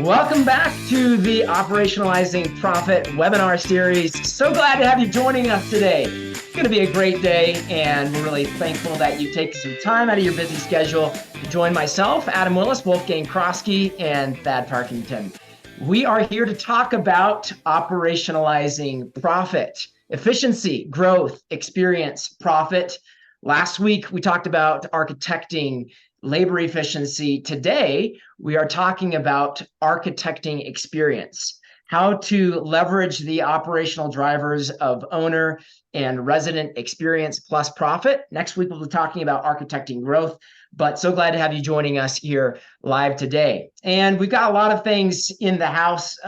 Welcome back to the Operationalizing Profit webinar series. So glad to have you joining us today. It's going to be a great day, and we're really thankful that you take some time out of your busy schedule to join myself, Adam Willis, Wolfgang Krosky, and Thad Parkington. We are here to talk about operationalizing profit, efficiency, growth, experience, profit. Last week, we talked about architecting labor efficiency. Today, we are talking about architecting experience, how to leverage the operational drivers of owner and resident experience plus profit. Next week, we'll be talking about architecting growth, but so glad to have you joining us here live today. And we've got a lot of things in the house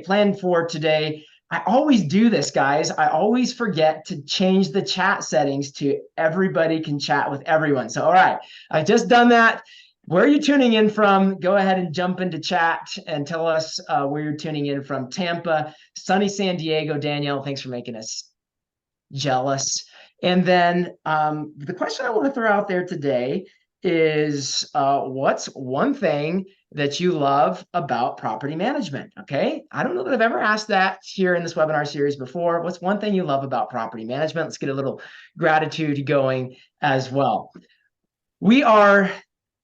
planned for today. I always do this, guys. I always forget to change the chat settings to everybody can chat with everyone. So, all right, I've just done that. Where are you tuning in from? Go ahead and jump into chat and tell us where you're tuning in from. Tampa, sunny San Diego. Danielle, thanks for making us jealous. And then the question I want to throw out there today is what's one thing that you love about property management? Okay, I don't know that I've ever asked that here in this webinar series before. What's one thing you love about property management? Let's get a little gratitude going as well. We are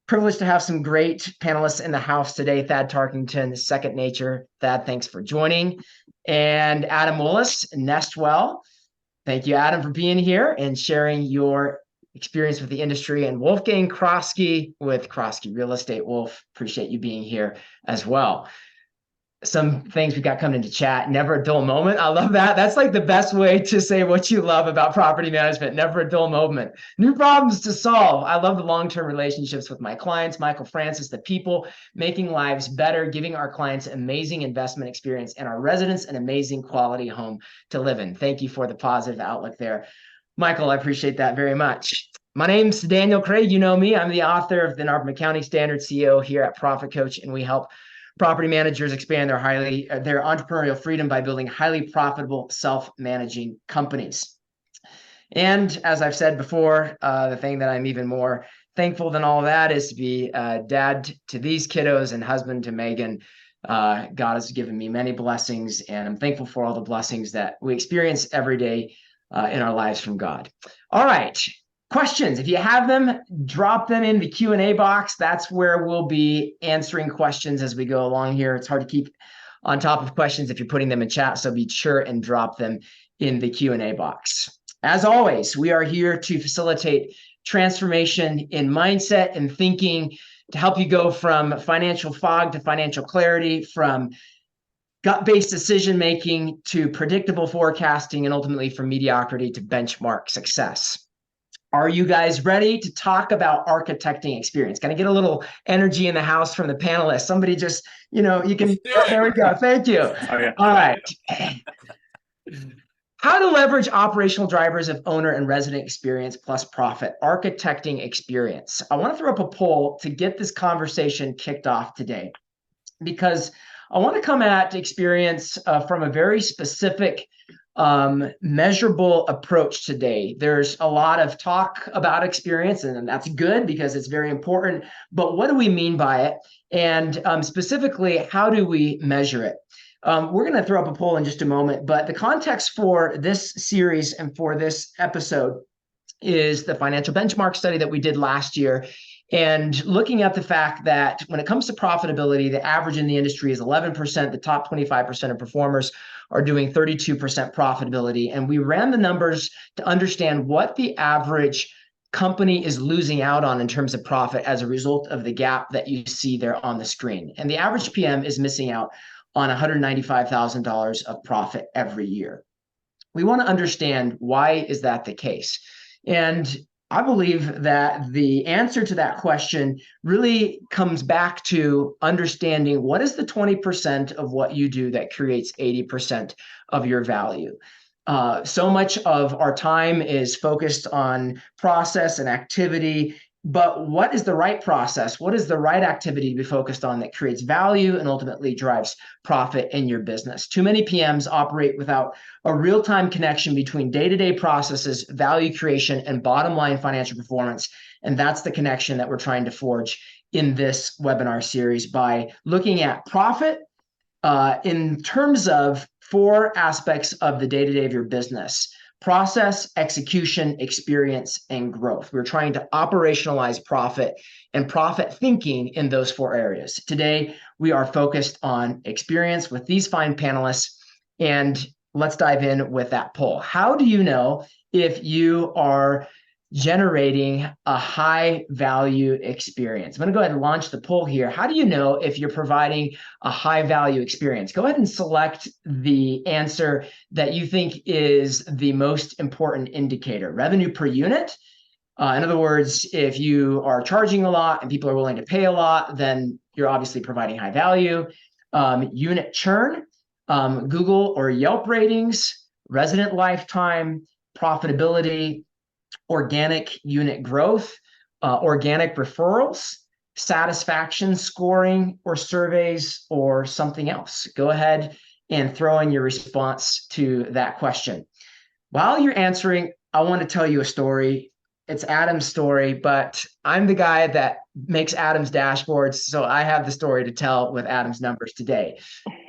privileged to have some great panelists in the house today. Thad Tarkington, Second Nature. Thad, thanks for joining. And Adam Willis, Nestwell. Thank you, Adam, for being here and sharing your experience with the industry, and Wolfgang Krosky with Krosky Real Estate. Wolf, appreciate you being here as well. Some things we got coming into chat. Never a dull moment. I love that. That's like the best way to say what you love about property management. Never a dull moment. New problems to solve. I love the long-term relationships with my clients. Michael Francis, the people making lives better, giving our clients amazing investment experience and our residents an amazing quality home to live in. Thank you for the positive outlook there, Michael. I appreciate that very much. My name's Daniel Craig. You know me. I'm the author of the Narberth County Standard, CEO here at Profit Coach, and we help property managers expand their entrepreneurial freedom by building highly profitable, self-managing companies. And as I've said before, the thing that I'm even more thankful than all that is to be dad to these kiddos and husband to Megan. God has given me many blessings, and I'm thankful for all the blessings that we experience every day in our lives from God. All right. Questions, if you have them, drop them in the Q&A box. That's where we'll be answering questions as we go along here. It's hard to keep on top of questions if you're putting them in chat, so be sure and drop them in the Q&A box. As always, we are here to facilitate transformation in mindset and thinking to help you go from financial fog to financial clarity, from gut-based decision-making to predictable forecasting, and ultimately from mediocrity to benchmark success. Are you guys ready to talk about architecting experience? Can I get a little energy in the house from the panelists? Somebody just, you can, oh, there we go. Thank you. Oh, yeah. All right. How to leverage operational drivers of owner and resident experience plus profit, architecting experience. I want to throw up a poll to get this conversation kicked off today, because I want to come at experience from a very specific measurable approach today. There's a lot of talk about experience, and that's good because it's very important, but what do we mean by it? And specifically, how do we measure it? We're going to throw up a poll in just a moment, but the context for this series and for this episode is the financial benchmark study that we did last year. And looking at the fact that when it comes to profitability, the average in the industry is 11%. The top 25% of performers are doing 32% profitability. And we ran the numbers to understand what the average company is losing out on in terms of profit as a result of the gap that you see there on the screen. And the average PM is missing out on $195,000 of profit every year. We want to understand, why is that the case? And I believe that the answer to that question really comes back to understanding what is the 20% of what you do that creates 80% of your value. So much of our time is focused on process and activity, but what is the right process? What is the right activity to be focused on that creates value and ultimately drives profit in your business? Too many PMs operate without a real-time connection between day-to-day processes, value creation, and bottom line financial performance. And that's the connection that we're trying to forge in this webinar series by looking at profit in terms of four aspects of the day-to-day of your business: process, execution, experience, and growth. We're trying to operationalize profit and profit thinking in those four areas. Today, we are focused on experience with these fine panelists, and let's dive in with that poll. How do you know if you are generating a high value experience? I'm going to go ahead and launch the poll here. How do you know if you're providing a high value experience? Go ahead and select the answer that you think is the most important indicator. Revenue per unit. In other words, if you are charging a lot and people are willing to pay a lot, then you're obviously providing high value. Unit churn, Google or Yelp ratings, resident lifetime, profitability, organic unit growth, organic referrals, satisfaction scoring, or surveys, or something else. Go ahead and throw in your response to that question. While you're answering, I want to tell you a story. It's Adam's story, but I'm the guy that makes Adam's dashboards, so I have the story to tell with Adam's numbers today.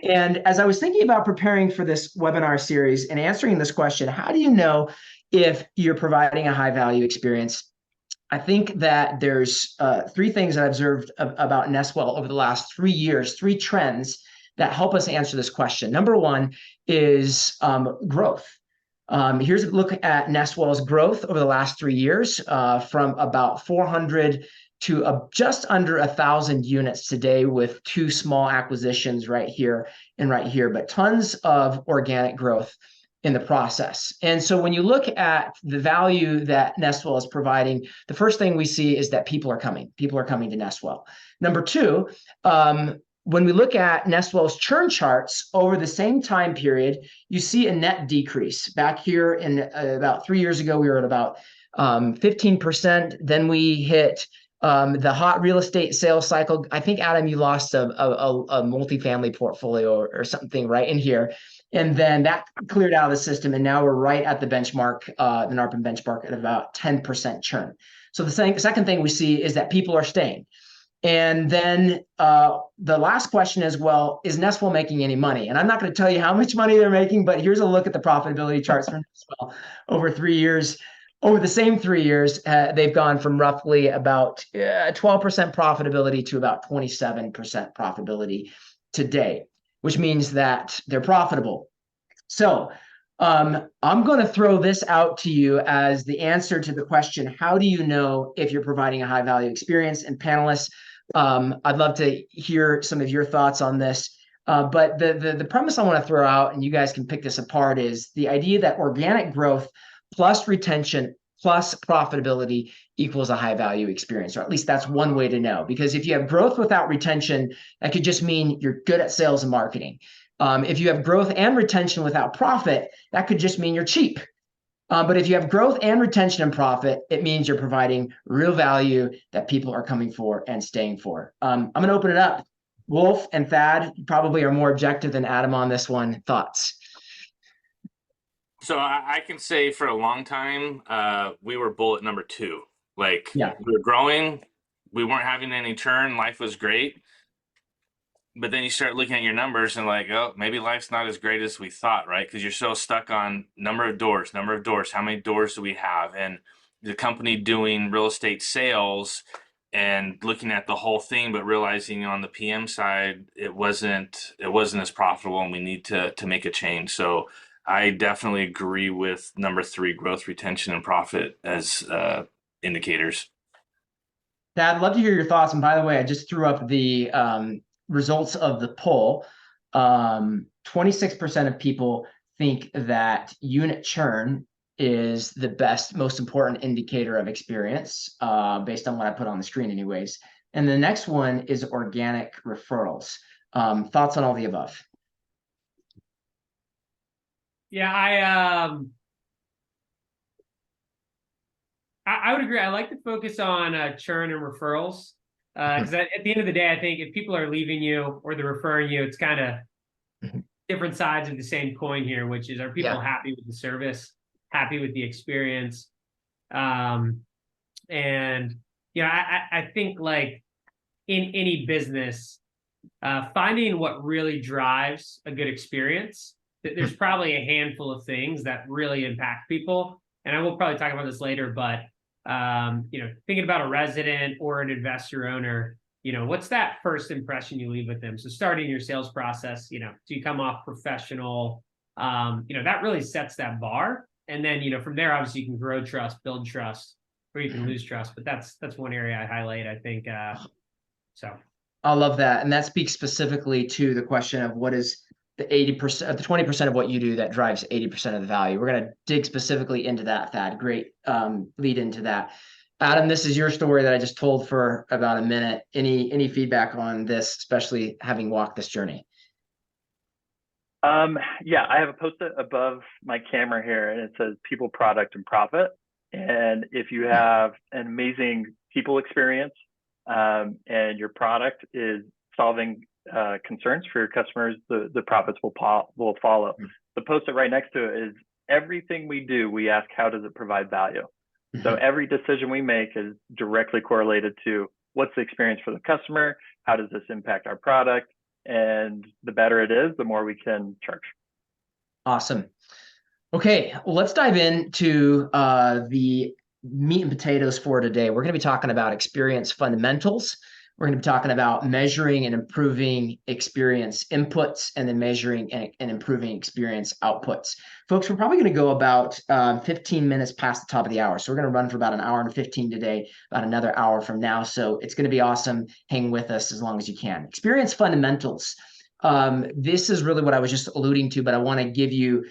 And as I was thinking about preparing for this webinar series and answering this question, how do you know if you're providing a high value experience? I think that there's three things that I've observed about Nestwell over the last 3 years, three trends that help us answer this question. Number one is growth. Here's a look at Nestwell's growth over the last 3 years, from about 400 to just under 1,000 units today, with two small acquisitions right here and right here, but tons of organic growth in the process. And so when you look at the value that Nestwell is providing, the first thing we see is that people are coming. People are coming to Nestwell. Number two, when we look at Nestwell's churn charts over the same time period, you see a net decrease. Back here in about 3 years ago, we were at about 15%. Then we hit the hot real estate sales cycle. I think, Adam, you lost a multifamily portfolio or something right in here. And then that cleared out of the system. And now we're right at the benchmark, the NARPM benchmark, at about 10% churn. So the second thing we see is that people are staying. And then the last question is, well, is Nestwell making any money? And I'm not going to tell you how much money they're making, but here's a look at the profitability charts from Nestwell over 3 years. Over the same 3 years, they've gone from roughly about 12% profitability to about 27% profitability today, which means that they're profitable. So I'm going to throw this out to you as the answer to the question, how do you know if you're providing a high value experience? And panelists, I'd love to hear some of your thoughts on this. But the premise I want to throw out, and you guys can pick this apart, is the idea that organic growth plus retention plus profitability equals a high value experience, or at least that's one way to know. Because if you have growth without retention, that could just mean you're good at sales and marketing. If you have growth and retention without profit, that could just mean you're cheap. But if you have growth and retention and profit, it means you're providing real value that people are coming for and staying for. I'm going to open it up. Wolf and Thad, you probably are more objective than Adam on this one. Thoughts? So I can say for a long time, we were bullet number two. Like, Yeah. we were growing, we weren't having any churn, life was great. But then you start looking at your numbers and like, oh, maybe life's not as great as we thought, right? Because you're so stuck on number of doors, how many doors do we have? And the company doing real estate sales and looking at the whole thing, but realizing on the PM side, it wasn't as profitable, and we need to make a change. So I definitely agree with number three, growth, retention, and profit as indicators. Thad, I'd love to hear your thoughts. And by the way, I just threw up the results of the poll. 26% of people think that unit churn is the best, most important indicator of experience, based on what I put on the screen anyways. And the next one is organic referrals. Thoughts on all the above? Yeah, I would agree. I like to focus on churn and referrals, because at the end of the day, I think if people are leaving you or they're referring you, it's kind of different sides of the same coin here, which is, are people happy with the service, happy with the experience? And I think, like, in any business, finding what really drives a good experience. There's probably a handful of things that really impact people, and I will probably talk about this later. But thinking about a resident or an investor owner, what's that first impression you leave with them? So starting your sales process, do you come off professional? That really sets that bar, and then from there, obviously you can grow trust, build trust, or you can lose trust. But that's one area I highlight. I think so. I love that. And that speaks specifically to the question of what is the 80%, the 20% of what you do that drives 80% of the value. We're going to dig specifically into that, Thad. Great lead into that. Adam, this is your story that I just told for about a minute. Any feedback on this, especially having walked this journey? Yeah, I have a post-it above my camera here, and it says people, product, and profit. And if you have an amazing people experience, and your product is solving concerns for your customers, the profits will follow. The post-it right next to it is everything we do, we ask, how does it provide value? So every decision we make is directly correlated to what's the experience for the customer, how does this impact our product, and the better it is, the more we can charge. Awesome. Okay, well, let's dive into the meat and potatoes for today. We're going to be talking about experience fundamentals. We're going to be talking about measuring and improving experience inputs, and then measuring and improving experience outputs. Folks, we're probably going to go about 15 minutes past the top of the hour. So we're going to run for about an hour and 15 today, about another hour from now. So it's going to be awesome. Hang with us as long as you can. Experience fundamentals. This is really what I was just alluding to, but I want to give you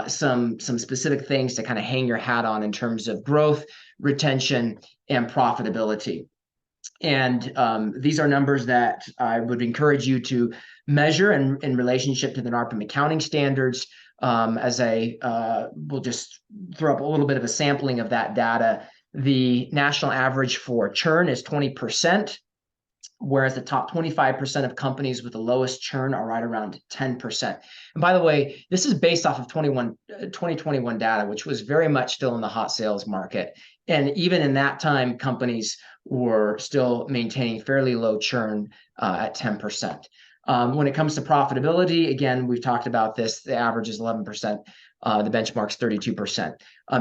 some specific things to kind of hang your hat on in terms of growth, retention, and profitability. And these are numbers that I would encourage you to measure in relationship to the NARPM accounting standards. As I will just throw up a little bit of a sampling of that data. The national average for churn is 20%. Whereas the top 25% of companies with the lowest churn are right around 10%. And by the way, this is based off of 2021 data, which was very much still in the hot sales market. And even in that time, companies were still maintaining fairly low churn at 10%. When it comes to profitability, again, we've talked about this, the average is 11%. The benchmark's 32%.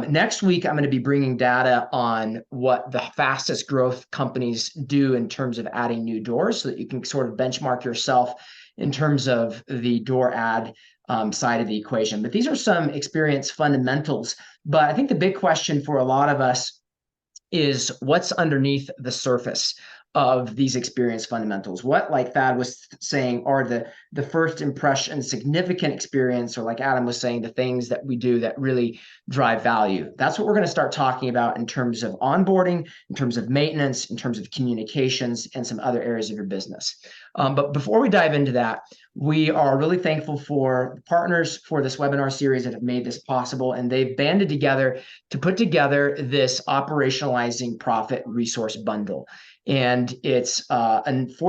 Next week, I'm going to be bringing data on what the fastest growth companies do in terms of adding new doors, so that you can sort of benchmark yourself in terms of the door add side of the equation. But these are some experience fundamentals. But I think the big question for a lot of us is what's underneath the surface of these experience fundamentals. What, like Thad was saying, are the first impression, significant experience, or like Adam was saying, the things that we do that really drive value. That's what we're going to start talking about in terms of onboarding, in terms of maintenance, in terms of communications, and some other areas of your business. But before we dive into that, we are really thankful for the partners for this webinar series that have made this possible, and they've banded together to put together this Operationalizing Profit resource bundle. And it's 4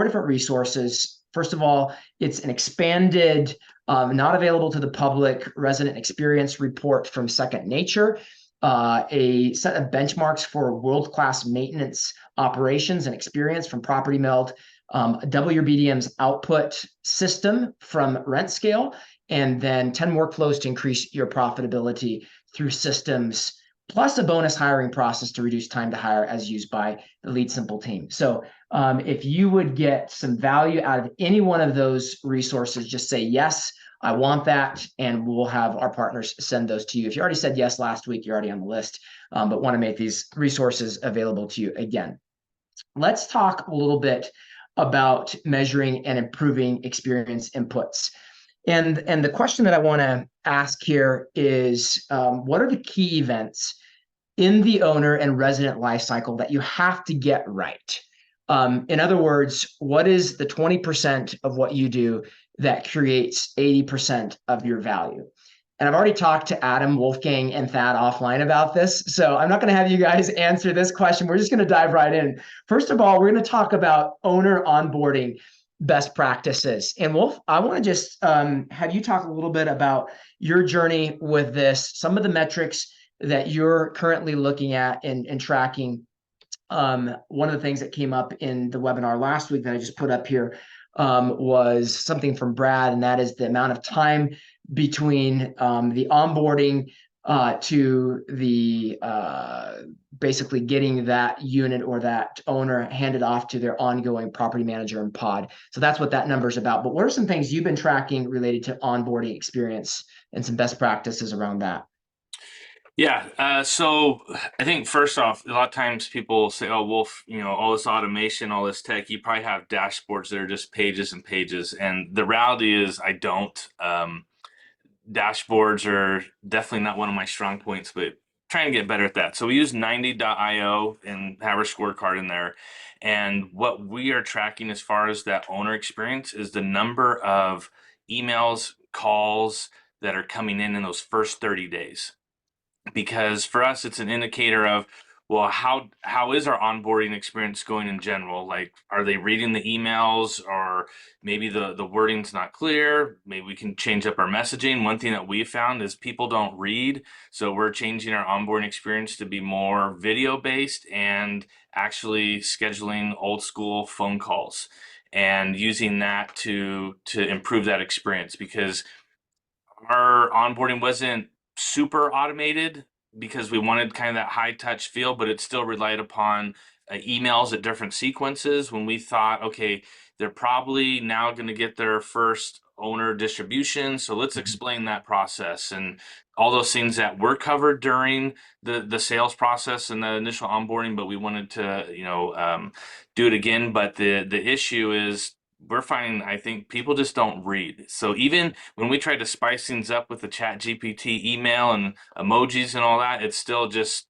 different resources. First of all, it's an expanded, not available to the public, resident experience report from Second Nature, a set of benchmarks for world-class maintenance operations and experience from Property Meld, WBDM's output system from RentScale, and then 10 workflows to increase your profitability through systems, plus a bonus hiring process to reduce time to hire as used by the Lead Simple team. So if you would get some value out of any one of those resources, just say, yes, I want that, and we'll have our partners send those to you. If you already said yes last week, you're already on the list, but want to make these resources available to you again. Let's talk a little bit about measuring and improving experience inputs. And the question that I want to ask here is, what are the key events in the owner and resident lifecycle that you have to get right? In other words, what is the 20% of what you do that creates 80% of your value? And I've already talked to Adam, Wolfgang, and Thad offline about this, so I'm not going to have you guys answer this question. We're just going to dive right in. First of all, we're going to talk about owner onboarding best practices. And Wolf, I want to just have you talk a little bit about your journey with this, some of the metrics that you're currently looking at and tracking one of the things that came up in the webinar last week that I just put up here was something from Brad, and that is the amount of time between the onboarding to the basically getting that unit or that owner handed off to their ongoing property manager and pod. So that's what that number is about. But what are some things you've been tracking related to onboarding experience and some best practices around that? Yeah. So I think first off, a lot of times people say, oh, Wolf, all this automation, all this tech, you probably have dashboards that are just pages and pages. And the reality is I don't. Dashboards are definitely not one of my strong points, but trying to get better at that. So we use 90.io and have our scorecard in there. And what we are tracking as far as that owner experience is the number of emails, calls that are coming in those first 30 days. Because for us, it's an indicator of, well, how is our onboarding experience going in general? Like, are they reading the emails, or maybe the wording's not clear? Maybe we can change up our messaging. One thing that we found is people don't read, so we're changing our onboarding experience to be more video based and actually scheduling old school phone calls and using that to improve that experience, because our onboarding wasn't super automated because we wanted kind of that high touch feel, but it still relied upon emails at different sequences when we thought, okay, they're probably now going to get their first owner distribution. So let's explain that process and all those things that were covered during the sales process and the initial onboarding, but we wanted to, do it again. But the issue is we're finding, I think people just don't read. So even when we try to spice things up with the chat GPT email and emojis and all that, it's still just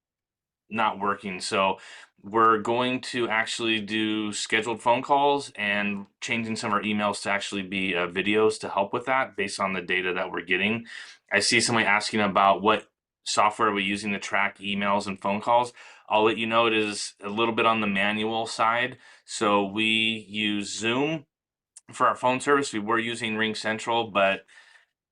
not working. So we're going to actually do scheduled phone calls and changing some of our emails to actually be videos to help with that based on the data that we're getting. I see somebody asking about what software are we using to track emails and phone calls. I'll let you know it is a little bit on the manual side. So we use Zoom for our phone service. We were using Ring Central, but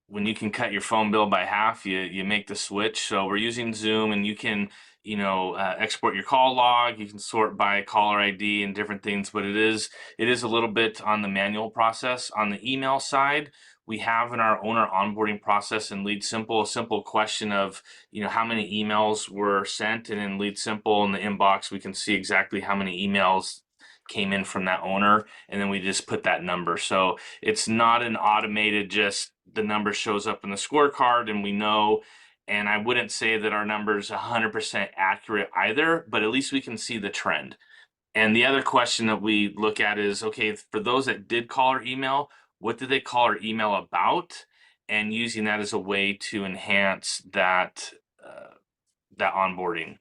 when you can cut your phone bill by half, you make the switch. So we're using Zoom, and you can export your call log. You can sort by caller ID and different things, but it is a little bit on the manual process. On the email side, we have in our owner onboarding process in Lead Simple a simple question of how many emails were sent, and in Lead Simple in the inbox we can see exactly how many emails came in from that owner, and then we just put that number. So it's not an automated, just the number shows up in the scorecard and we know. And I wouldn't say that our number is 100% accurate either, but at least we can see the trend. And the other question that we look at is, okay, for those that did call or email, what did they call or email about? And using that as a way to enhance that onboarding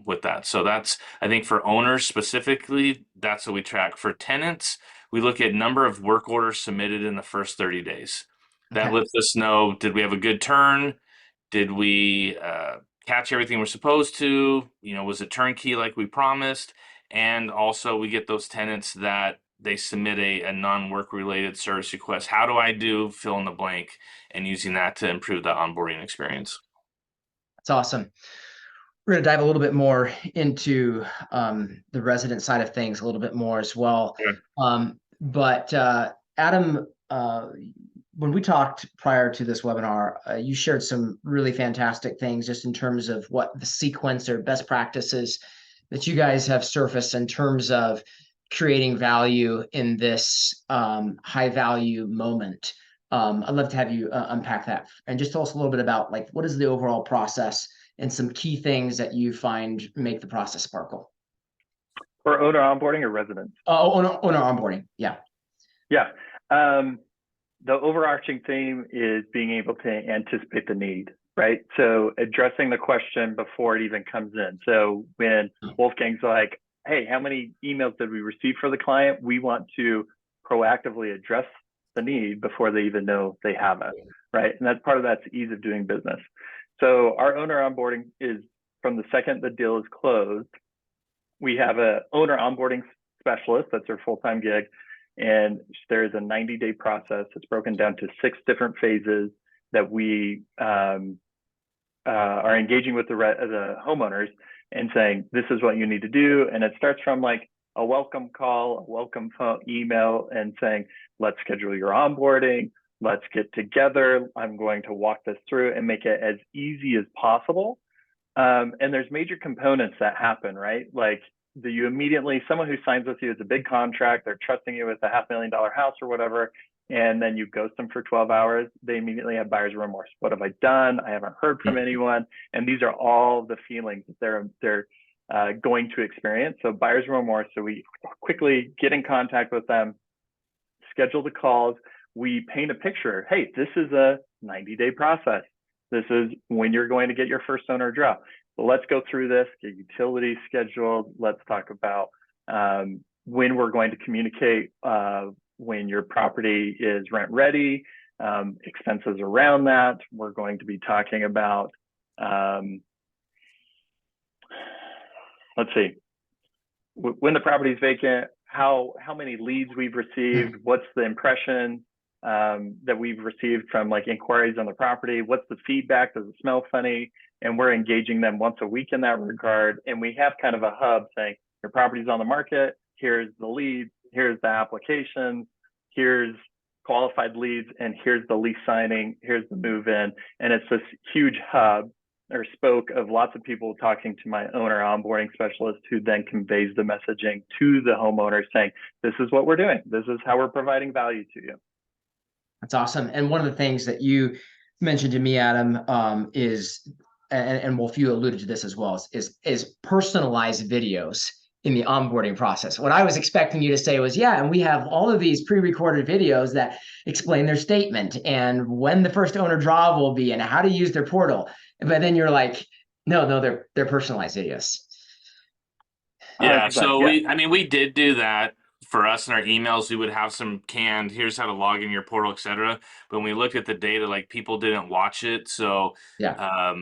with that. So that's, I think for owners specifically, that's what we track. For tenants, we look at number of work orders submitted in the first 30 days. That lets us know, did we have a good turn? Did we catch everything we're supposed to? Was it turnkey like we promised? And also we get those tenants that they submit a non-work related service request. How do I do fill in the blank? And using that to improve the onboarding experience. That's awesome. We're going to dive a little bit more into the resident side of things a little bit more as well. Yeah. But Adam, when we talked prior to this webinar, you shared some really fantastic things just in terms of what the sequence or best practices that you guys have surfaced in terms of creating value in this high value moment. I'd love to have you unpack that and just tell us a little bit about what is the overall process and some key things that you find make the process sparkle. For owner onboarding or residents? Owner onboarding, yeah. Yeah. The overarching theme is being able to anticipate the need, right? So addressing the question before it even comes in. So when Wolfgang's like, hey, how many emails did we receive for the client? We want to proactively address the need before they even know they have it, right? And that's part of that's ease of doing business. So our owner onboarding is from the second the deal is closed, we have a owner onboarding specialist, that's their full-time gig. And there is a 90-day process. It's broken down to 6 different phases that we are engaging with the homeowners and saying, this is what you need to do. And it starts from like a welcome call, a welcome phone, email, and saying, let's schedule your onboarding. Let's get together. I'm going to walk this through and make it as easy as possible. And there's major components that happen, right? Like you immediately, someone who signs with you, it's a big contract, they're trusting you with a $500,000 house or whatever, and then you ghost them for 12 hours, they immediately have buyer's remorse. What have I done? I haven't heard from anyone. And these are all the feelings that they're going to experience. So buyer's remorse. So we quickly get in contact with them, schedule the calls. We paint a picture. Hey, this is a 90-day process. This is when you're going to get your first owner draw. So let's go through this, get utilities scheduled. Let's talk about when we're going to communicate when your property is rent ready, expenses around that. We're going to be talking about, let's see, when the property is vacant, how many leads we've received, what's the impression that we've received from like inquiries on the property, what's the feedback, does it smell funny? And we're engaging them once a week in that regard. And we have kind of a hub saying, your property's on the market, here's the leads, here's the applications, here's qualified leads, and here's the lease signing, here's the move in. And it's this huge hub or spoke of lots of people talking to my owner onboarding specialist, who then conveys the messaging to the homeowner saying, this is what we're doing. This is how we're providing value to you. That's awesome. And one of the things that you mentioned to me, Adam, is, and Wolf, you alluded to this as well, is personalized videos in the onboarding process. What I was expecting you to say was, yeah, and we have all of these pre-recorded videos that explain their statement and when the first owner draw will be and how to use their portal. But then you're like, no, they're personalized videos. Yeah, so we did do that for us in our emails. We would have some canned, here's how to log in your portal, etc. But when we looked at the data, like people didn't watch it. So yeah,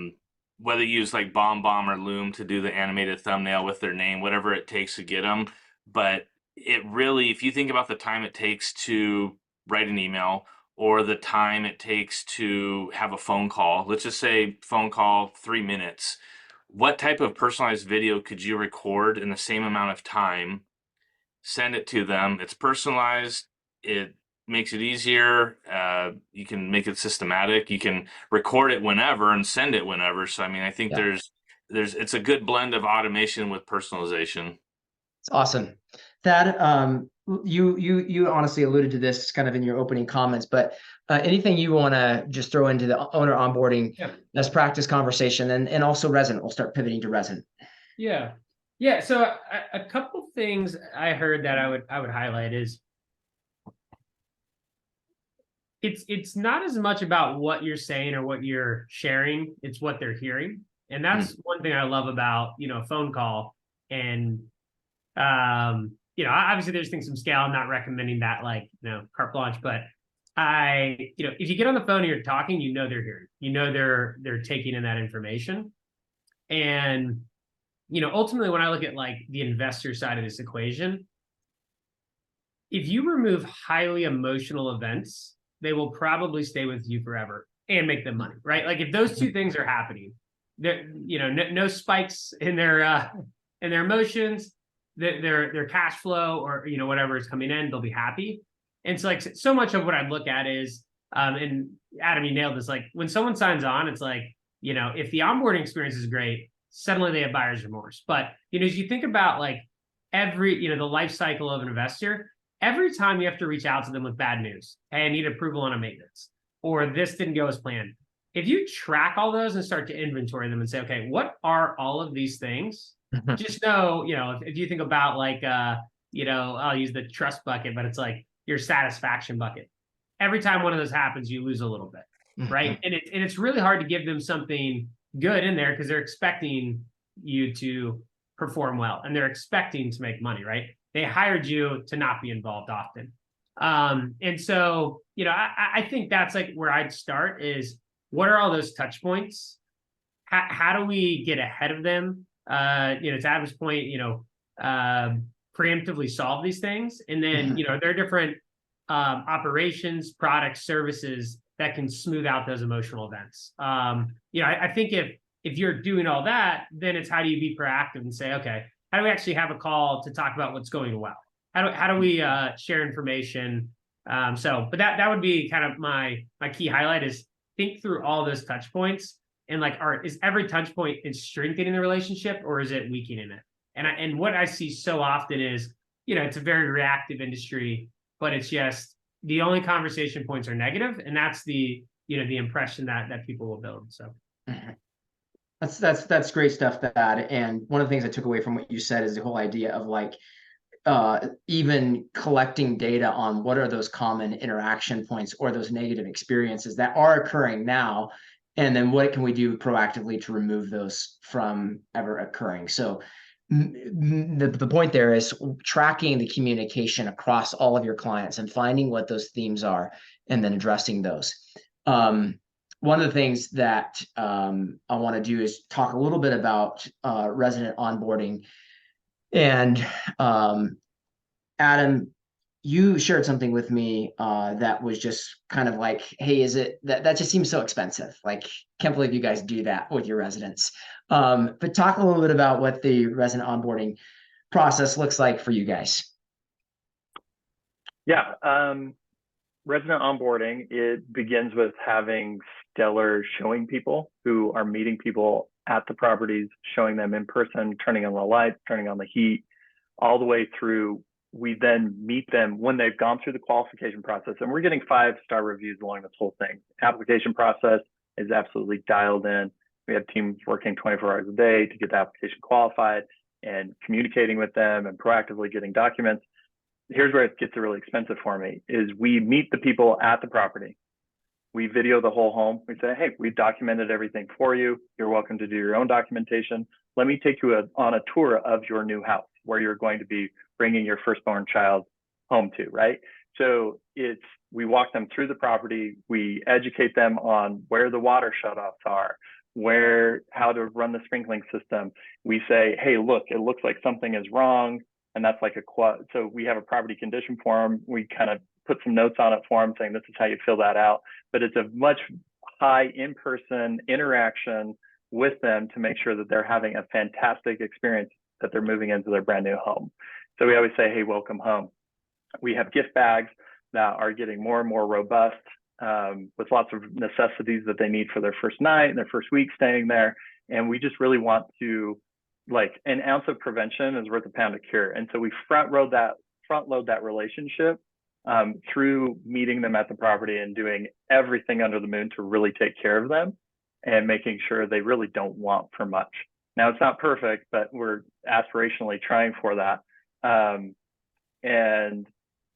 whether you use like BombBomb or Loom to do the animated thumbnail with their name, whatever it takes to get them. But it really, if you think about the time it takes to write an email or the time it takes to have a phone call, let's just say phone call 3 minutes. What type of personalized video could you record in the same amount of time, send it to them? It's personalized. It makes it easier. You can make it systematic. You can record it whenever and send it whenever. So, I mean, I think it's a good blend of automation with personalization. It's awesome. Thad, you honestly alluded to this kind of in your opening comments, but anything you want to just throw into the owner onboarding best practice conversation, and also resident. We'll start pivoting to resident. Yeah. So a couple things I heard that I would highlight is it's not as much about what you're saying or what you're sharing, it's what they're hearing. And that's one thing I love about, a phone call. And obviously there's things from scale. I'm not recommending that carte blanche, but if you get on the phone and you're talking, they're hearing, they're taking in that information. And ultimately, when I look at like the investor side of this equation, if you remove highly emotional events, they will probably stay with you forever and make them money, right? Like if those two things are happening, no spikes in their emotions, their cash flow or whatever is coming in, they'll be happy. And so like so much of what I look at is, and Adam, you nailed this. Like when someone signs on, it's like if the onboarding experience is great, suddenly they have buyer's remorse. But as you think about like every the life cycle of an investor, every time you have to reach out to them with bad news and need approval on a maintenance, or this didn't go as planned. If you track all those and start to inventory them and say, okay, what are all of these things? Just know, if you think about like, I'll use the trust bucket, but it's like your satisfaction bucket. Every time one of those happens, you lose a little bit, right? And it's really hard to give them something good in there because they're expecting you to perform well and they're expecting to make money, right? They hired you to not be involved often. And so, I think that's like where I'd start is what are all those touch points? How do we get ahead of them? To Adam's point, preemptively solve these things. And then, there are different operations, products, services that can smooth out those emotional events. I think if you're doing all that, then it's how do you be proactive and say, okay, how do we actually have a call to talk about what's going well? How do we share information? But that would be kind of my key highlight is think through all those touch points and like, is every touch point is strengthening the relationship or is it weakening it? And what I see so often is, it's a very reactive industry, but it's just the only conversation points are negative, and that's the impression that people will build. So that's great stuff, Thad. And one of the things I took away from what you said is the whole idea of like even collecting data on what are those common interaction points or those negative experiences that are occurring now, and then what can we do proactively to remove those from ever occurring. So the point there is tracking the communication across all of your clients and finding what those themes are and then addressing those. One of the things that I want to do is talk a little bit about resident onboarding. And Adam, you shared something with me that was just kind of like, hey, is it that just seems so expensive? Like, can't believe you guys do that with your residents. But talk a little bit about what the resident onboarding process looks like for you guys. Yeah, resident onboarding, it begins with having stellar showing people who are meeting people at the properties, showing them in person, turning on the lights, turning on the heat, all the way through. We then meet them when they've gone through the qualification process, and we're getting 5-star reviews along this whole thing. Application process is absolutely dialed in. We have teams working 24 hours a day to get the application qualified and communicating with them and proactively getting documents. Here's where it gets really expensive for me is we meet the people at the property. We video the whole home. We say, hey, we've documented everything for you. You're welcome to do your own documentation. Let me take you on a tour of your new house where you're going to be bringing your firstborn child home to, right? So we walk them through the property. We educate them on where the water shutoffs are, how to run the sprinkling system. We say, hey, look, it looks like something is wrong. And that's like so we have a property condition form. We kind of put some notes on it for them saying this is how you fill that out. But it's a much high in-person interaction with them to make sure that they're having a fantastic experience that they're moving into their brand new home. So we always say, hey, welcome home. We have gift bags that are getting more and more robust with lots of necessities that they need for their first night and their first week staying there. And we just really want to, like, an ounce of prevention is worth a pound of cure. And so we front load that relationship through meeting them at the property and doing everything under the moon to really take care of them and making sure they really don't want for much. Now, it's not perfect, but we're aspirationally trying for that. And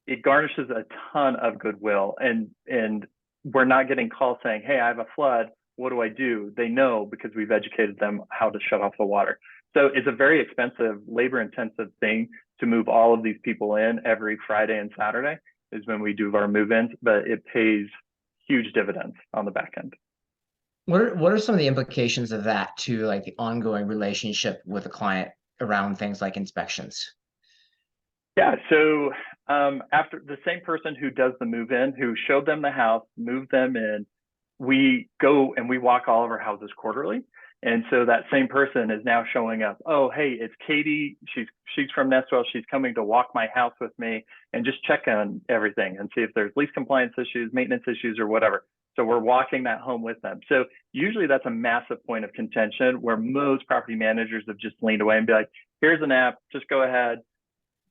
it garnishes a ton of goodwill. And we're not getting calls saying, hey, I have a flood. What do I do? They know because we've educated them how to shut off the water. So it's a very expensive, labor-intensive thing to move all of these people in every Friday and Saturday is when we do our move-ins, but it pays huge dividends on the back end. What are some of the implications of that to like the ongoing relationship with the client around things like inspections? Yeah, so after the same person who does the move-in, who showed them the house, moved them in, we go and we walk all of our houses quarterly. And so that same person is now showing up. Oh, hey, it's Katie. She's from Nestwell. She's coming to walk my house with me and just check on everything and see if there's lease compliance issues, maintenance issues, or whatever. So we're walking that home with them. So usually that's a massive point of contention where most property managers have just leaned away and be like, here's an app, just go ahead,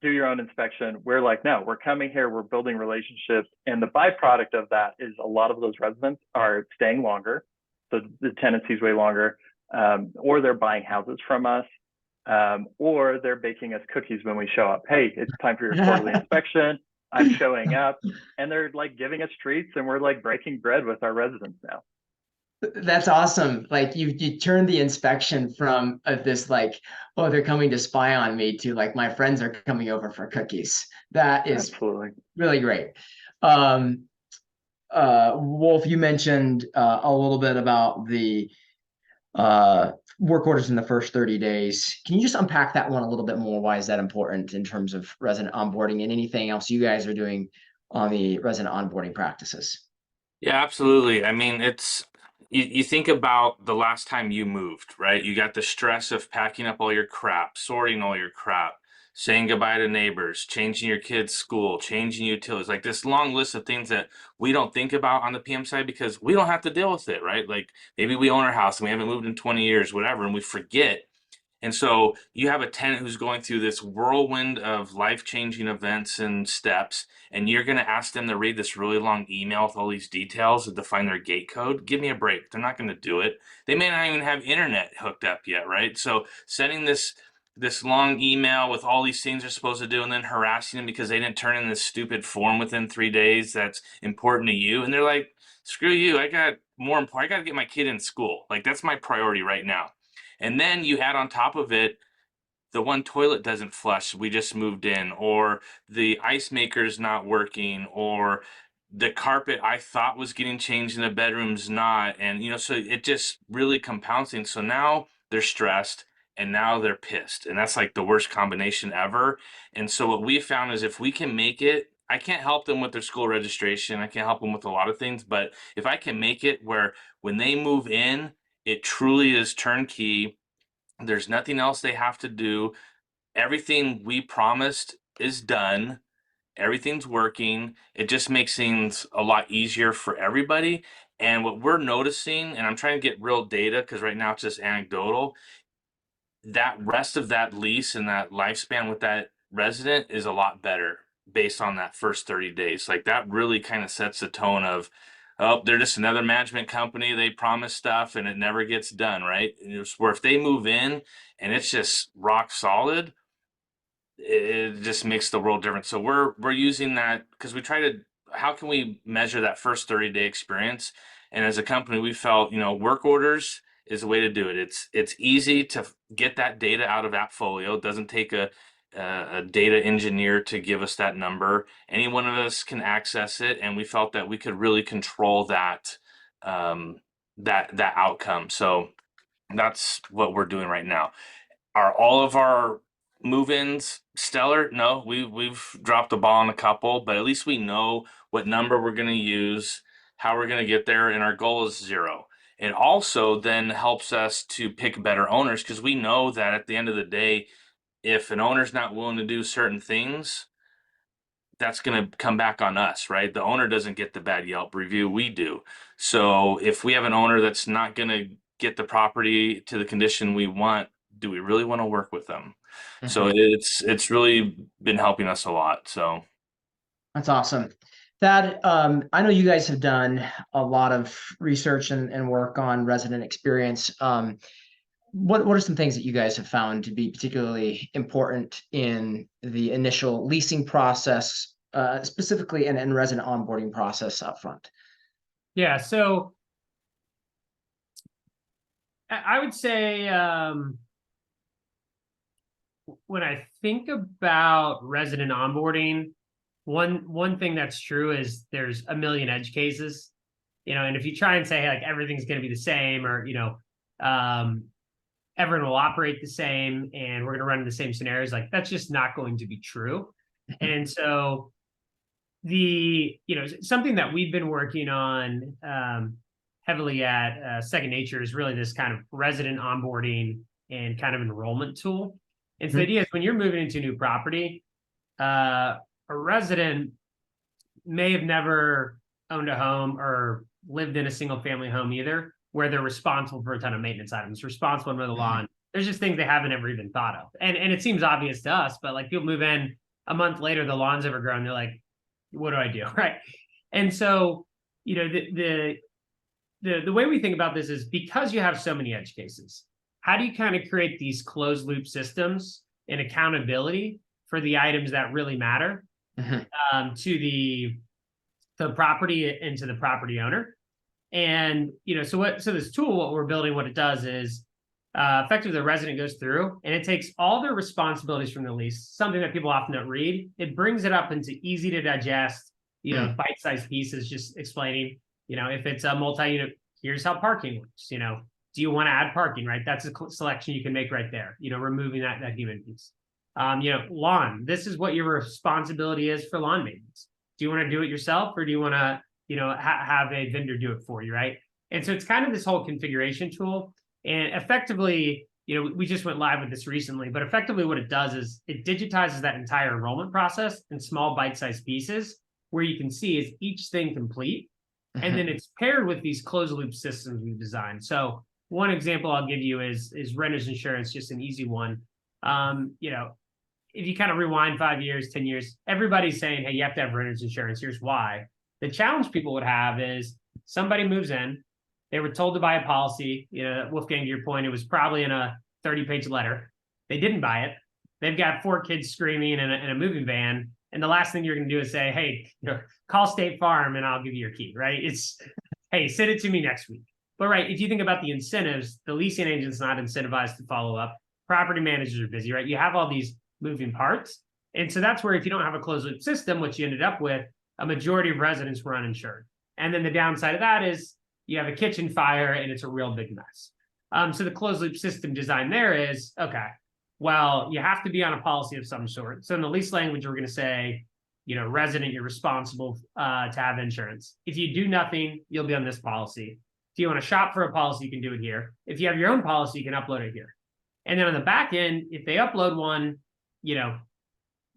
do your own inspection. We're like, no, we're coming here, we're building relationships. And the byproduct of that is a lot of those residents are staying longer. So the tenancy's way longer. Or they're buying houses from us, or they're baking us cookies when we show up. Hey, it's time for your quarterly inspection. I'm showing up, and they're like giving us treats, and we're like breaking bread with our residents now. That's awesome. Like you turn the inspection from this like, oh, they're coming to spy on me to like my friends are coming over for cookies. That is absolutely really great. Wolf, you mentioned a little bit about the work orders in the first 30 days. Can you just unpack that one a little bit more? Why is that important in terms of resident onboarding and anything else you guys are doing on the resident onboarding practices? Yeah, absolutely. I mean, you think about the last time you moved, right? You got the stress of packing up all your crap, sorting all your crap, saying goodbye to neighbors, changing your kids' school, changing utilities, like this long list of things that we don't think about on the PM side because we don't have to deal with it, right? Like maybe we own our house and we haven't moved in 20 years, whatever, and we forget. And so you have a tenant who's going through this whirlwind of life-changing events and steps, and you're going to ask them to read this really long email with all these details to define their gate code. Give me a break. They're not going to do it. They may not even have internet hooked up yet, right? So sending this long email with all these things they're supposed to do and then harassing them because they didn't turn in this stupid form within 3 days that's important to you. And they're like, screw you. I got more important. I got to get my kid in school. Like that's my priority right now. And then you add on top of it, the one toilet doesn't flush, we just moved in, or the ice maker's not working, or the carpet I thought was getting changed in the bedroom's not. And, so it just really compounds things. So now they're stressed and now they're pissed. And that's like the worst combination ever. And so what we found is if we can make it, I can't help them with their school registration. I can't help them with a lot of things. But if I can make it where when they move in, it truly is turnkey. There's nothing else they have to do. Everything we promised is done. Everything's working. It just makes things a lot easier for everybody. And what we're noticing, and I'm trying to get real data because right now it's just anecdotal, that rest of that lease and that lifespan with that resident is a lot better based on that first 30 days. Like that really kind of sets the tone of, oh, they're just another management company. They promise stuff and it never gets done, right? And it's where if they move in and it's just rock solid, it just makes the world different. So we're using that because we try to, how can we measure that first 30-day experience? And as a company, we felt, work orders is a way to do it. It's easy to get that data out of AppFolio. It doesn't take a data engineer to give us that number. Any one of us can access it, and we felt that we could really control that that outcome. So that's what we're doing right now. Are all of our move-ins stellar? No, we've dropped the ball on a couple, but at least we know what number we're going to use, how we're going to get there, and our goal is 0. It also then helps us to pick better owners because we know that at the end of the day, if an owner's not willing to do certain things, that's going to come back on us, right? The owner doesn't get the bad Yelp review, we do. So if we have an owner that's not going to get the property to the condition we want, do we really want to work with them? So it's really been helping us a lot. So That's awesome. Thad, I know you guys have done a lot of research and work on resident experience. What are some things that you guys have found to be particularly important in the initial leasing process, specifically and resident onboarding process up front? Yeah, so I would say when I think about resident onboarding, one thing that's true is there's a million edge cases, and if you try and say like everything's going to be the same or everyone will operate the same and we're going to run into the same scenarios, like that's just not going to be true. And so something that we've been working on heavily at Second Nature is really this kind of resident onboarding and kind of enrollment tool. And so the idea is when you're moving into a new property, a resident may have never owned a home or lived in a single family home either, where they're responsible for a ton of maintenance items, responsible for the lawn. There's just things they haven't ever even thought of. And it seems obvious to us, but like people move in a month later, the lawn's overgrown. They're like, what do I do? Right. And so, the way we think about this is because you have so many edge cases, how do you kind of create these closed loop systems and accountability for the items that really matter to the property and to the property owner? And so this tool, what we're building, what it does is effectively the resident goes through and it takes all their responsibilities from the lease, something that people often don't read. It brings it up into easy to digest, bite-sized pieces, just explaining, if it's a multi-unit, here's how parking works. Do you want to add parking, right? That's a selection you can make right there, removing that human piece. Lawn, this is what your responsibility is for lawn maintenance. Do you want to do it yourself or do you want to, have a vendor do it for you, right? And so it's kind of this whole configuration tool. And effectively, we just went live with this recently, but effectively what it does is it digitizes that entire enrollment process in small bite-sized pieces where you can see is each thing complete. And then it's paired with these closed loop systems we've designed. So one example I'll give you is renter's insurance, just an easy one. If you kind of rewind 5 years, 10 years, everybody's saying, hey, you have to have renter's insurance. Here's why. The challenge people would have is somebody moves in, they were told to buy a policy. Wolfgang, to your point, it was probably in a 30-page letter. They didn't buy it. They've got 4 kids screaming in a moving van. And the last thing you're going to do is say, hey, call State Farm and I'll give you your key, right? It's, hey, send it to me next week. But right, if you think about the incentives, the leasing agent's not incentivized to follow up. Property managers are busy, right? You have all these moving parts. And so that's where if you don't have a closed loop system, what you ended up with, a majority of residents were uninsured. And then the downside of that is you have a kitchen fire and it's a real big mess. So the closed loop system design there is, okay, well, you have to be on a policy of some sort. So in the lease language, we're going to say, resident, you're responsible to have insurance. If you do nothing, you'll be on this policy. If you want to shop for a policy, you can do it here. If you have your own policy, you can upload it here. And then on the back end, if they upload one,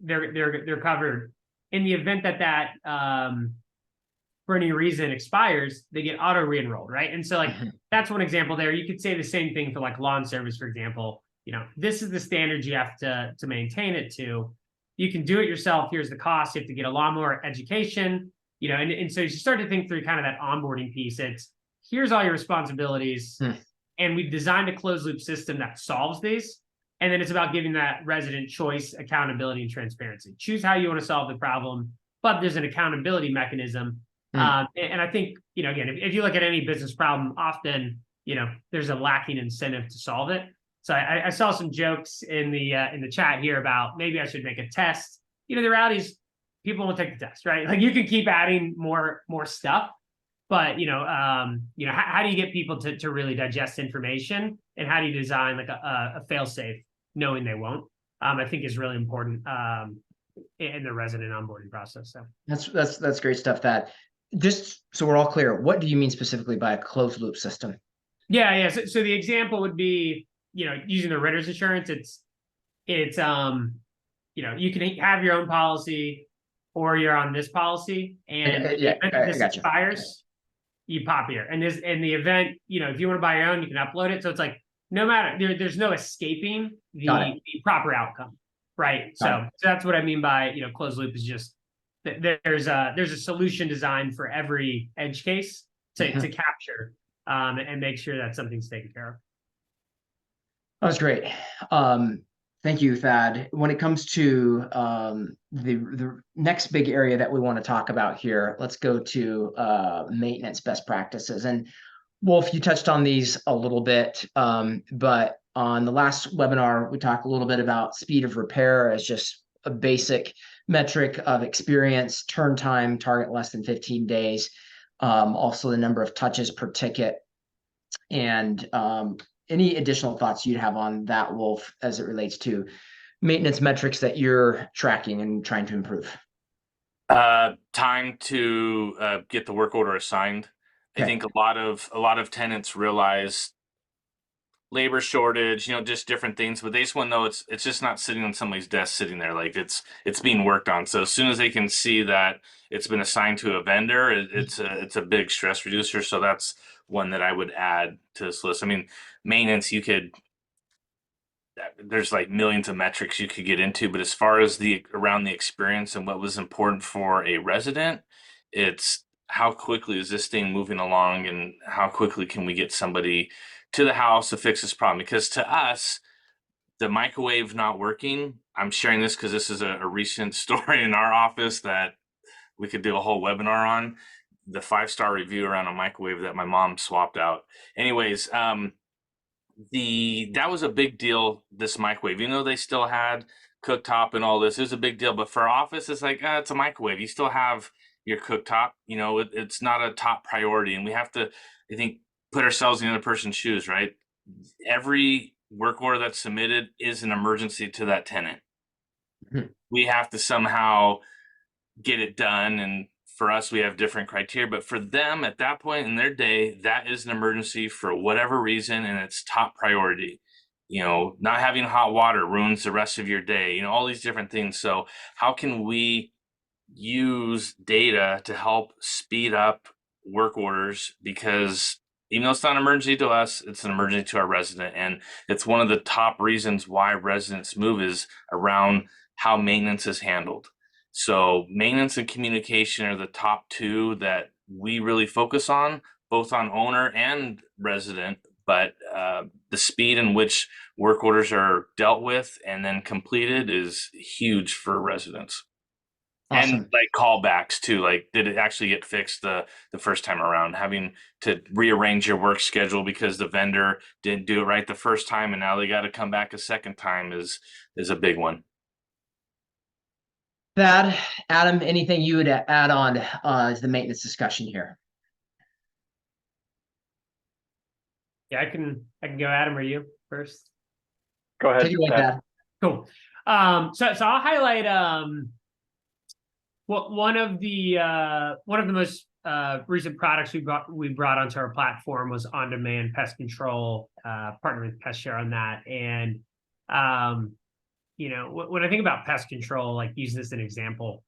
they're covered. In the event that for any reason expires, they get auto re-enrolled, right? And so that's one example there. You could say the same thing for like lawn service, for example. This is the standard you have to maintain it to. You can do it yourself. Here's the cost. You have to get a lawnmower education, and so you start to think through kind of that onboarding piece. It's here's all your responsibilities. And we've designed a closed loop system that solves these. And then it's about giving that resident choice, accountability, and transparency. Choose how you want to solve the problem, but there's an accountability mechanism. And I think, again, if you look at any business problem, often, there's a lacking incentive to solve it. So I saw some jokes in the chat here about maybe I should make a test. The reality is people won't take the test, right? Like you can keep adding more stuff, but how do you get people to really digest information, and how do you design like a fail safe knowing they won't? I think is really important in the resident onboarding process. So That's great stuff. That just so we're all clear, what do you mean specifically by a closed loop system? Yeah. So the example would be using the renter's insurance. It's you can have your own policy, or you're on this policy, and this expires. You pop here, and in the event, if you want to buy your own, you can upload it. So it's like no matter there's no escaping the proper outcome, right? So that's what I mean by closed loop is just there's a solution designed for every edge case to capture and make sure that something's taken care of. That was great. Thank you, Thad. When it comes to the next big area that we want to talk about here, let's go to maintenance best practices. And Wolf, you touched on these a little bit, but on the last webinar, we talked a little bit about speed of repair as just a basic metric of experience, turn time, target less than 15 days, also the number of touches per ticket, and any additional thoughts you'd have on that, Wolf, as it relates to maintenance metrics that you're tracking and trying to improve? Time to get the work order assigned. Okay. I think a lot of tenants realize labor shortage, just different things, but they just want to know it's just not sitting on somebody's desk sitting there, like it's being worked on. So as soon as they can see that it's been assigned to a vendor, it's a big stress reducer. So that's one that I would add to this list. I mean, maintenance, there's like millions of metrics you could get into, but as far as around the experience and what was important for a resident, it's how quickly is this thing moving along, and how quickly can we get somebody to the house to fix this problem? Because to us, the microwave not working, I'm sharing this because this is a recent story in our office that we could do a whole webinar on, the 5-star review around a microwave that my mom swapped out. Anyways, that was a big deal, this microwave. They still had cooktop and all this, it was a big deal. But for our office, it's like, it's a microwave. You still have your cooktop, it's not a top priority. And we have to, I think, put ourselves in the other person's shoes, right? Every work order that's submitted is an emergency to that tenant. We have to somehow get it done and for us, we have different criteria, but for them at that point in their day, that is an emergency for whatever reason, and it's top priority. Not having hot water ruins the rest of your day, all these different things. So how can we use data to help speed up work orders? Because even though it's not an emergency to us, it's an emergency to our resident. And it's one of the top reasons why residents move is around how maintenance is handled. So maintenance and communication are the top two that we really focus on, both on owner and resident. But the speed in which work orders are dealt with and then completed is huge for residents. Awesome. And like callbacks too, like did it actually get fixed the first time around? Having to rearrange your work schedule because the vendor didn't do it right the first time and now they got to come back a second time is a big one. Thad, Adam, anything you would add on to the maintenance discussion here? Yeah, I can go. Adam, or you first? Go ahead. Take it away, Thad. Cool. So I'll highlight one of the most recent products we brought onto our platform was on-demand pest control. Partner with PestShare on that, and when I think about pest control, like using this as an example,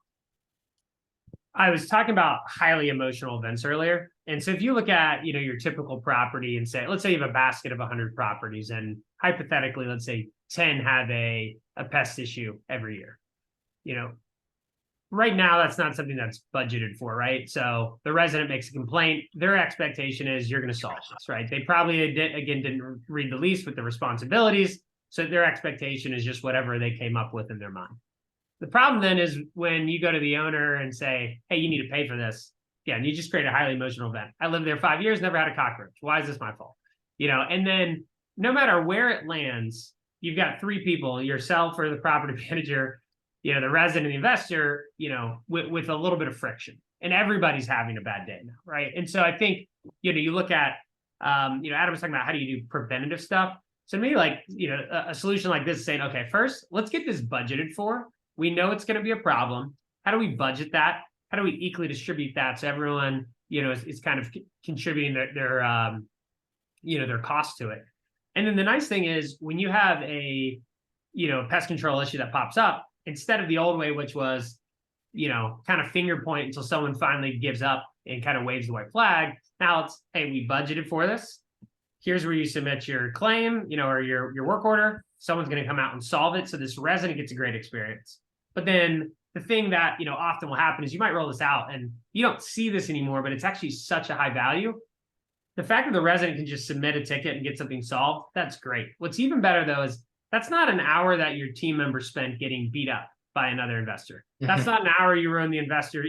I was talking about highly emotional events earlier. And so if you look at, your typical property and let's say you have a basket of 100 properties, and hypothetically, let's say 10 have a pest issue every year. Right now, that's not something that's budgeted for, right? So the resident makes a complaint. Their expectation is you're going to solve this, right? They probably, didn't read the lease with the responsibilities. So their expectation is just whatever they came up with in their mind. The problem then is when you go to the owner and say, hey, you need to pay for this. Yeah, and you just create a highly emotional event. I lived there 5 years, never had a cockroach. Why is this my fault? And then no matter where it lands, you've got three people, yourself or the property manager, the resident, the investor, with a little bit of friction, and everybody's having a bad day now, right? And so I think, you look at, Adam was talking about how do you do preventative stuff. So to me, like, a solution like this is saying, okay, first, let's get this budgeted for. We know it's going to be a problem. How do we budget that? How do we equally distribute that so everyone, is kind of contributing their cost to it? And then the nice thing is when you have a, pest control issue that pops up, instead of the old way, which was, kind of finger point until someone finally gives up and kind of waves the white flag. Now it's, hey, we budgeted for this. Here's where you submit your claim, or your work order. Someone's going to come out and solve it. So this resident gets a great experience. But then the thing that, often will happen is you might roll this out and you don't see this anymore, but it's actually such a high value. The fact that the resident can just submit a ticket and get something solved, that's great. What's even better though is that's not an hour that your team member spent getting beat up by another investor. That's not an hour you ruin the investor,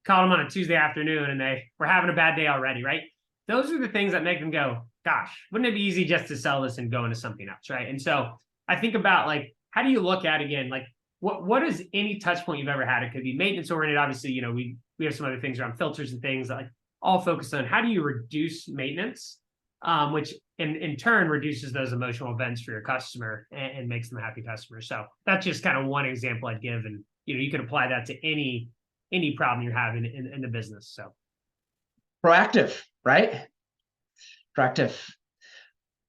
called them on a Tuesday afternoon and they were having a bad day already, right? Those are the things that make them go, gosh, wouldn't it be easy just to sell this and go into something else, right? And so I think about like, how do you look at, again, like what is any touch point you've ever had? It could be maintenance oriented. Obviously, we have some other things around filters and things that like all focused on how do you reduce maintenance, which in turn reduces those emotional events for your customer and makes them a happy customer. So that's just kind of one example I'd give. And, you can apply that to any problem you're having in the business. So Proactive, right? Proactive.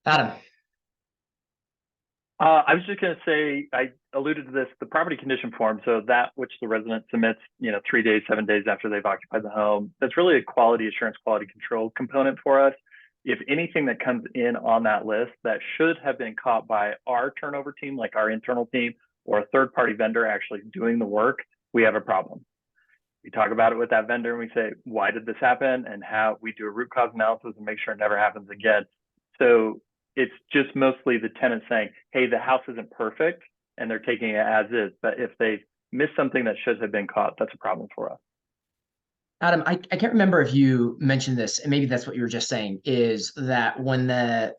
Adam. I was just going to say, I alluded to this, the property condition form. So that which the resident submits, 3 days, 7 days after they've occupied the home, that's really a quality assurance, quality control component for us. If anything that comes in on that list that should have been caught by our turnover team, like our internal team, or a third-party vendor actually doing the work, we have a problem. We talk about it with that vendor and we say, why did this happen? And how we do a root cause analysis and make sure it never happens again. So it's just mostly the tenant saying, hey, the house isn't perfect, and they're taking it as is. But if they miss something that should have been caught, that's a problem for us. Adam, I can't remember if you mentioned this, and maybe that's what you were just saying, is that when the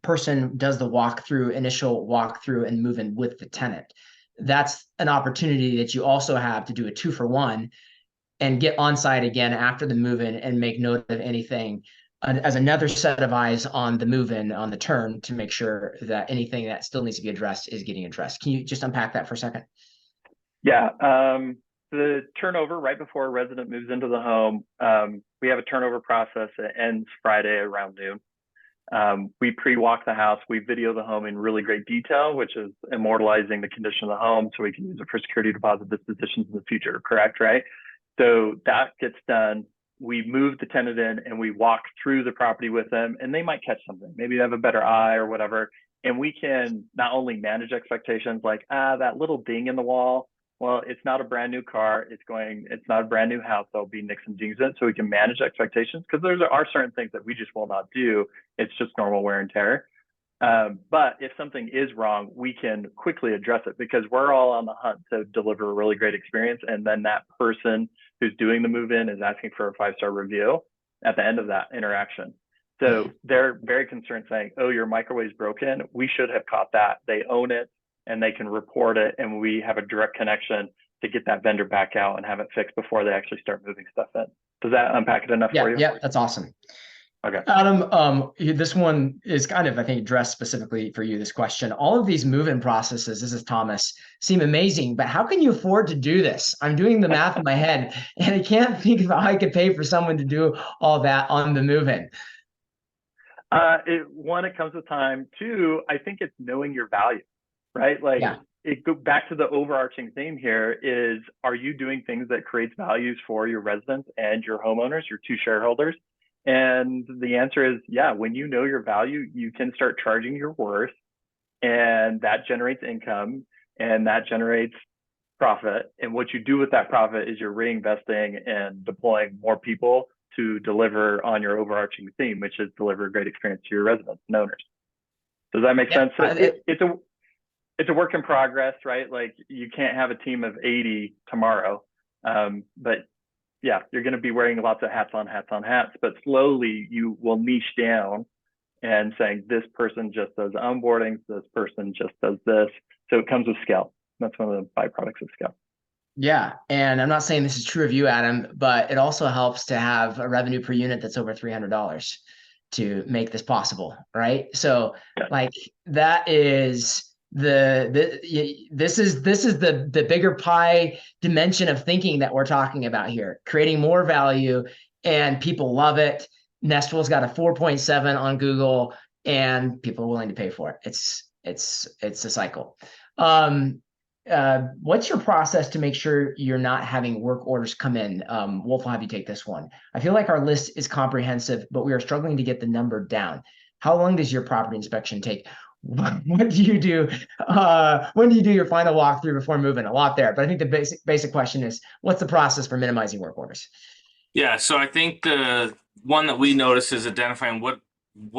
person does the initial walkthrough and move in with the tenant, that's an opportunity that you also have to do a 2-for-1 and get on site again after the move-in and make note of anything as another set of eyes on the move-in, on the turn, to make sure that anything that still needs to be addressed is getting addressed. Can you just unpack that for a second? Yeah. the turnover right before a resident moves into the home, we have a turnover process that ends Friday around noon. We pre-walk the house. We video the home in really great detail, which is immortalizing the condition of the home so we can use it for security deposit dispositions in the future, correct, right? So that gets done. We move the tenant in and we walk through the property with them, and they might catch something. Maybe they have a better eye or whatever. And we can not only manage expectations like, that little ding in the wall, well, it's not a brand new car. It's not a brand new house. There'll be nicks and dings in it. So we can manage expectations, because there are certain things that we just will not do. It's just normal wear and tear. But if something is wrong, we can quickly address it, because we're all on the hunt to deliver a really great experience. And then that person who's doing the move-in is asking for a 5-star review at the end of that interaction. So they're very concerned, saying, oh, your microwave's broken. We should have caught that. They own it and they can report it. And we have a direct connection to get that vendor back out and have it fixed before they actually start moving stuff in. Does that unpack it enough for you? Yeah, that's awesome. Okay. Adam, this one is kind of, I think, addressed specifically for you, this question. All of these move-in processes, this is Thomas, seem amazing, but how can you afford to do this? I'm doing the math in my head and I can't think of how I could pay for someone to do all that on the move-in. One, it comes with time. Two, I think it's knowing your value, right? Like, it go back to the overarching theme here is, are you doing things that creates values for your residents and your homeowners, your two shareholders? And the answer is, yeah, when you know your value, you can start charging your worth, and that generates income and that generates profit. And what you do with that profit is you're reinvesting and deploying more people to deliver on your overarching theme, which is deliver a great experience to your residents and owners. Does that make sense? So it's a work in progress, right? Like, you can't have a team of 80 tomorrow, but yeah, you're going to be wearing lots of hats on hats, but slowly you will niche down and saying, this person just does onboarding, this person just does this. So it comes with scale. That's one of the byproducts of scale. Yeah. And I'm not saying this is true of you, Adam, but it also helps to have a revenue per unit that's over $300 to make this possible. Right. So like, that is this is the bigger pie dimension of thinking that we're talking about here, creating more value, and people love it. Nestwell's got a 4.7 on Google and people are willing to pay for it. It's a cycle. What's your process to make sure you're not having work orders come in? Wolf, I'll have you take this one. I feel like our list is comprehensive, but we are struggling to get the number down. How long does your property inspection take? What do you do? When do you do your final walkthrough before moving? A lot there, but I think the basic question is, what's the process for minimizing work orders? Yeah, so I think the one that we notice is identifying what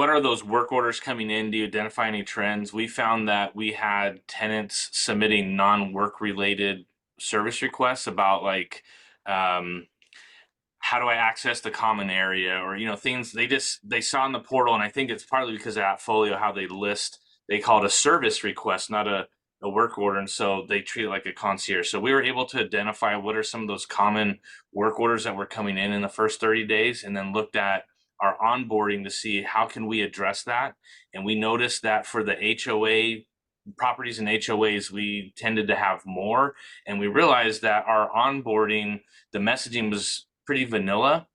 are those work orders coming in? Do you identify any trends? We found that we had tenants submitting non-work related service requests about, like, how do I access the common area, or, things they saw in the portal. And I think it's partly because of Appfolio, how they call it a service request, not a work order. And so they treat it like a concierge. So we were able to identify what are some of those common work orders that were coming in the first 30 days, and then looked at our onboarding to see how can we address that. And we noticed that for the HOA properties and HOAs, we tended to have more. And we realized that our onboarding, the messaging was pretty vanilla,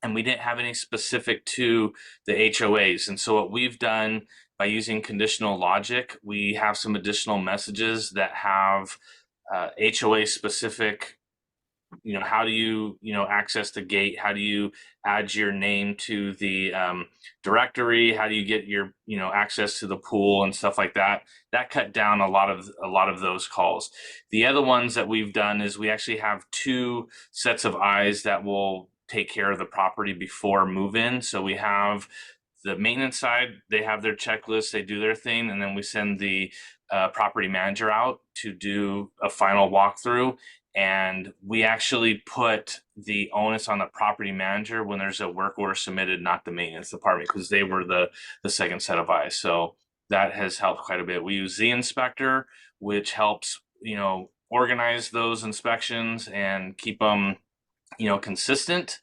and we didn't have any specific to the HOAs. And so what we've done, by using conditional logic, we have some additional messages that have HOA specific. How do you access the gate? How do you add your name to the directory? How do you get your access to the pool and stuff like that? That cut down a lot of those calls. The other ones that we've done is we actually have 2 sets of eyes that will take care of the property before move-in. So we have the maintenance side, they have their checklist, they do their thing, and then we send the property manager out to do a final walkthrough. And we actually put the onus on the property manager when there's a work order submitted, not the maintenance department, because they were the second set of eyes. So that has helped quite a bit. We use the inspector, which helps organize those inspections and keep them consistent.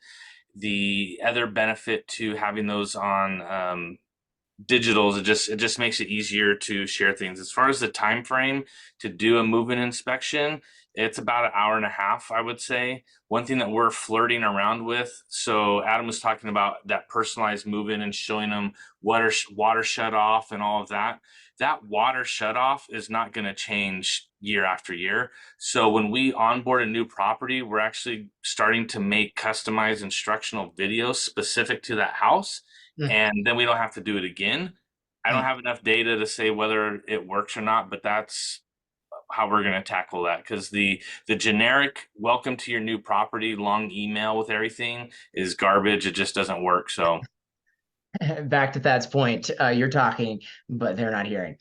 The other benefit to having those on digitals, it just makes it easier to share things. As far as the time frame to do a move-in inspection, it's about an hour and a half, I would say. One thing that we're flirting around with, so Adam was talking about that personalized move-in and showing them water shut off and all of that. That water shut off is not going to change year after year. So when we onboard a new property, we're actually starting to make customized instructional videos specific to that house, and then we don't have to do it again. I don't have enough data to say whether it works or not, but that's how we're going to tackle that, because the generic welcome to your new property long email with everything is garbage. It just doesn't work. So Back to Thad's point, you're talking, but they're not hearing.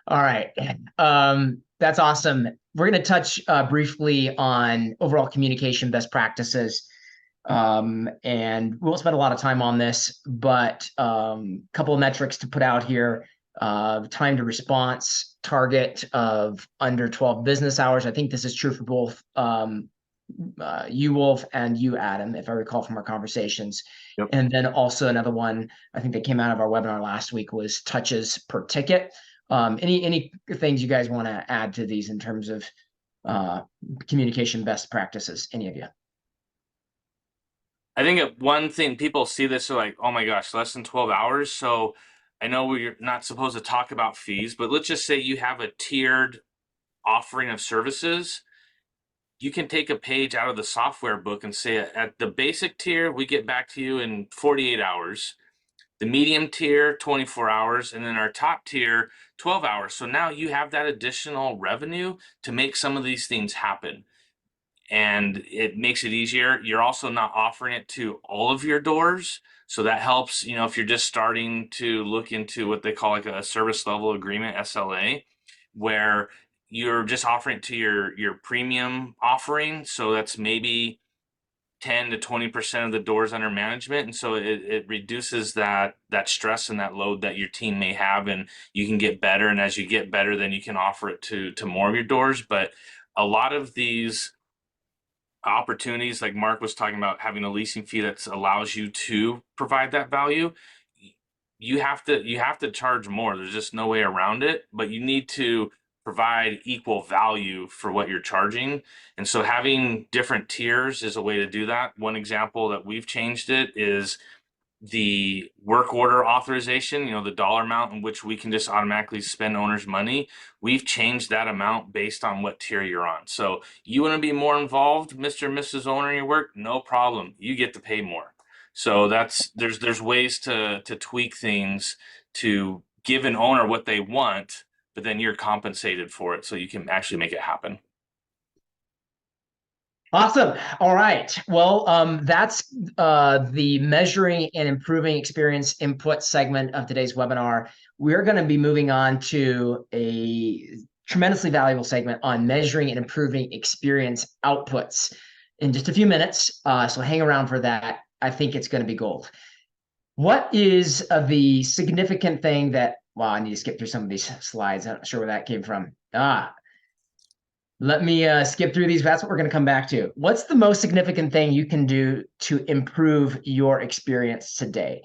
All right. That's awesome. We're going to touch briefly on overall communication best practices. And we won't spend a lot of time on this, but a couple of metrics to put out here. Time to response target of under 12 business hours. I think this is true for both you, Wolf, and you, Adam, if I recall from our conversations. Yep. And then also another one, I think that came out of our webinar last week, was touches per ticket. Any things you guys want to add to these in terms of communication best practices? Any of you? I think one thing people see this are like, oh my gosh, less than 12 hours. So I know we're not supposed to talk about fees, but let's just say you have a tiered offering of services. You can take a page out of the software book and say, at the basic tier, we get back to you in 48 hours. The medium tier, 24 hours, and then our top tier, 12 hours. So now you have that additional revenue to make some of these things happen. And it makes it easier. You're also not offering it to all of your doors. So that helps, if you're just starting to look into what they call like a service level agreement, SLA, where you're just offering it to your premium offering. So that's maybe 10 to 20% of the doors under management. And so it reduces that stress and that load that your team may have, and you can get better. And as you get better, then you can offer it to more of your doors. But a lot of these opportunities, like Mark was talking about, having a leasing fee that allows you to provide that value, you have to charge more. There's just no way around it, but you need to provide equal value for what you're charging. And so having different tiers is a way to do that. One example that we've changed it is the work order authorization, the dollar amount in which we can just automatically spend owner's money. We've changed that amount based on what tier you're on. So you want to be more involved, Mr. and Mrs. Owner, in your work? No problem. You get to pay more. So there's ways to tweak things to give an owner what they want, but then you're compensated for it so you can actually make it happen. Awesome. All right. Well, that's the measuring and improving experience input segment of today's webinar. We're going to be moving on to a tremendously valuable segment on measuring and improving experience outputs in just a few minutes. So hang around for that. I think it's going to be gold. What is the significant thing that, well, I need to skip through some of these slides. I'm not sure where that came from. Let me skip through these. That's what we're going to come back to. What's the most significant thing you can do to improve your experience today?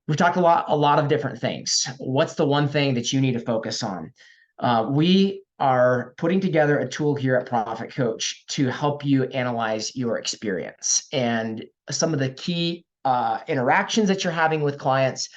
We've talked a lot of different things. What's the one thing that you need to focus on? We are putting together a tool here at Profit Coach to help you analyze your experience and some of the key interactions that you're having with clients,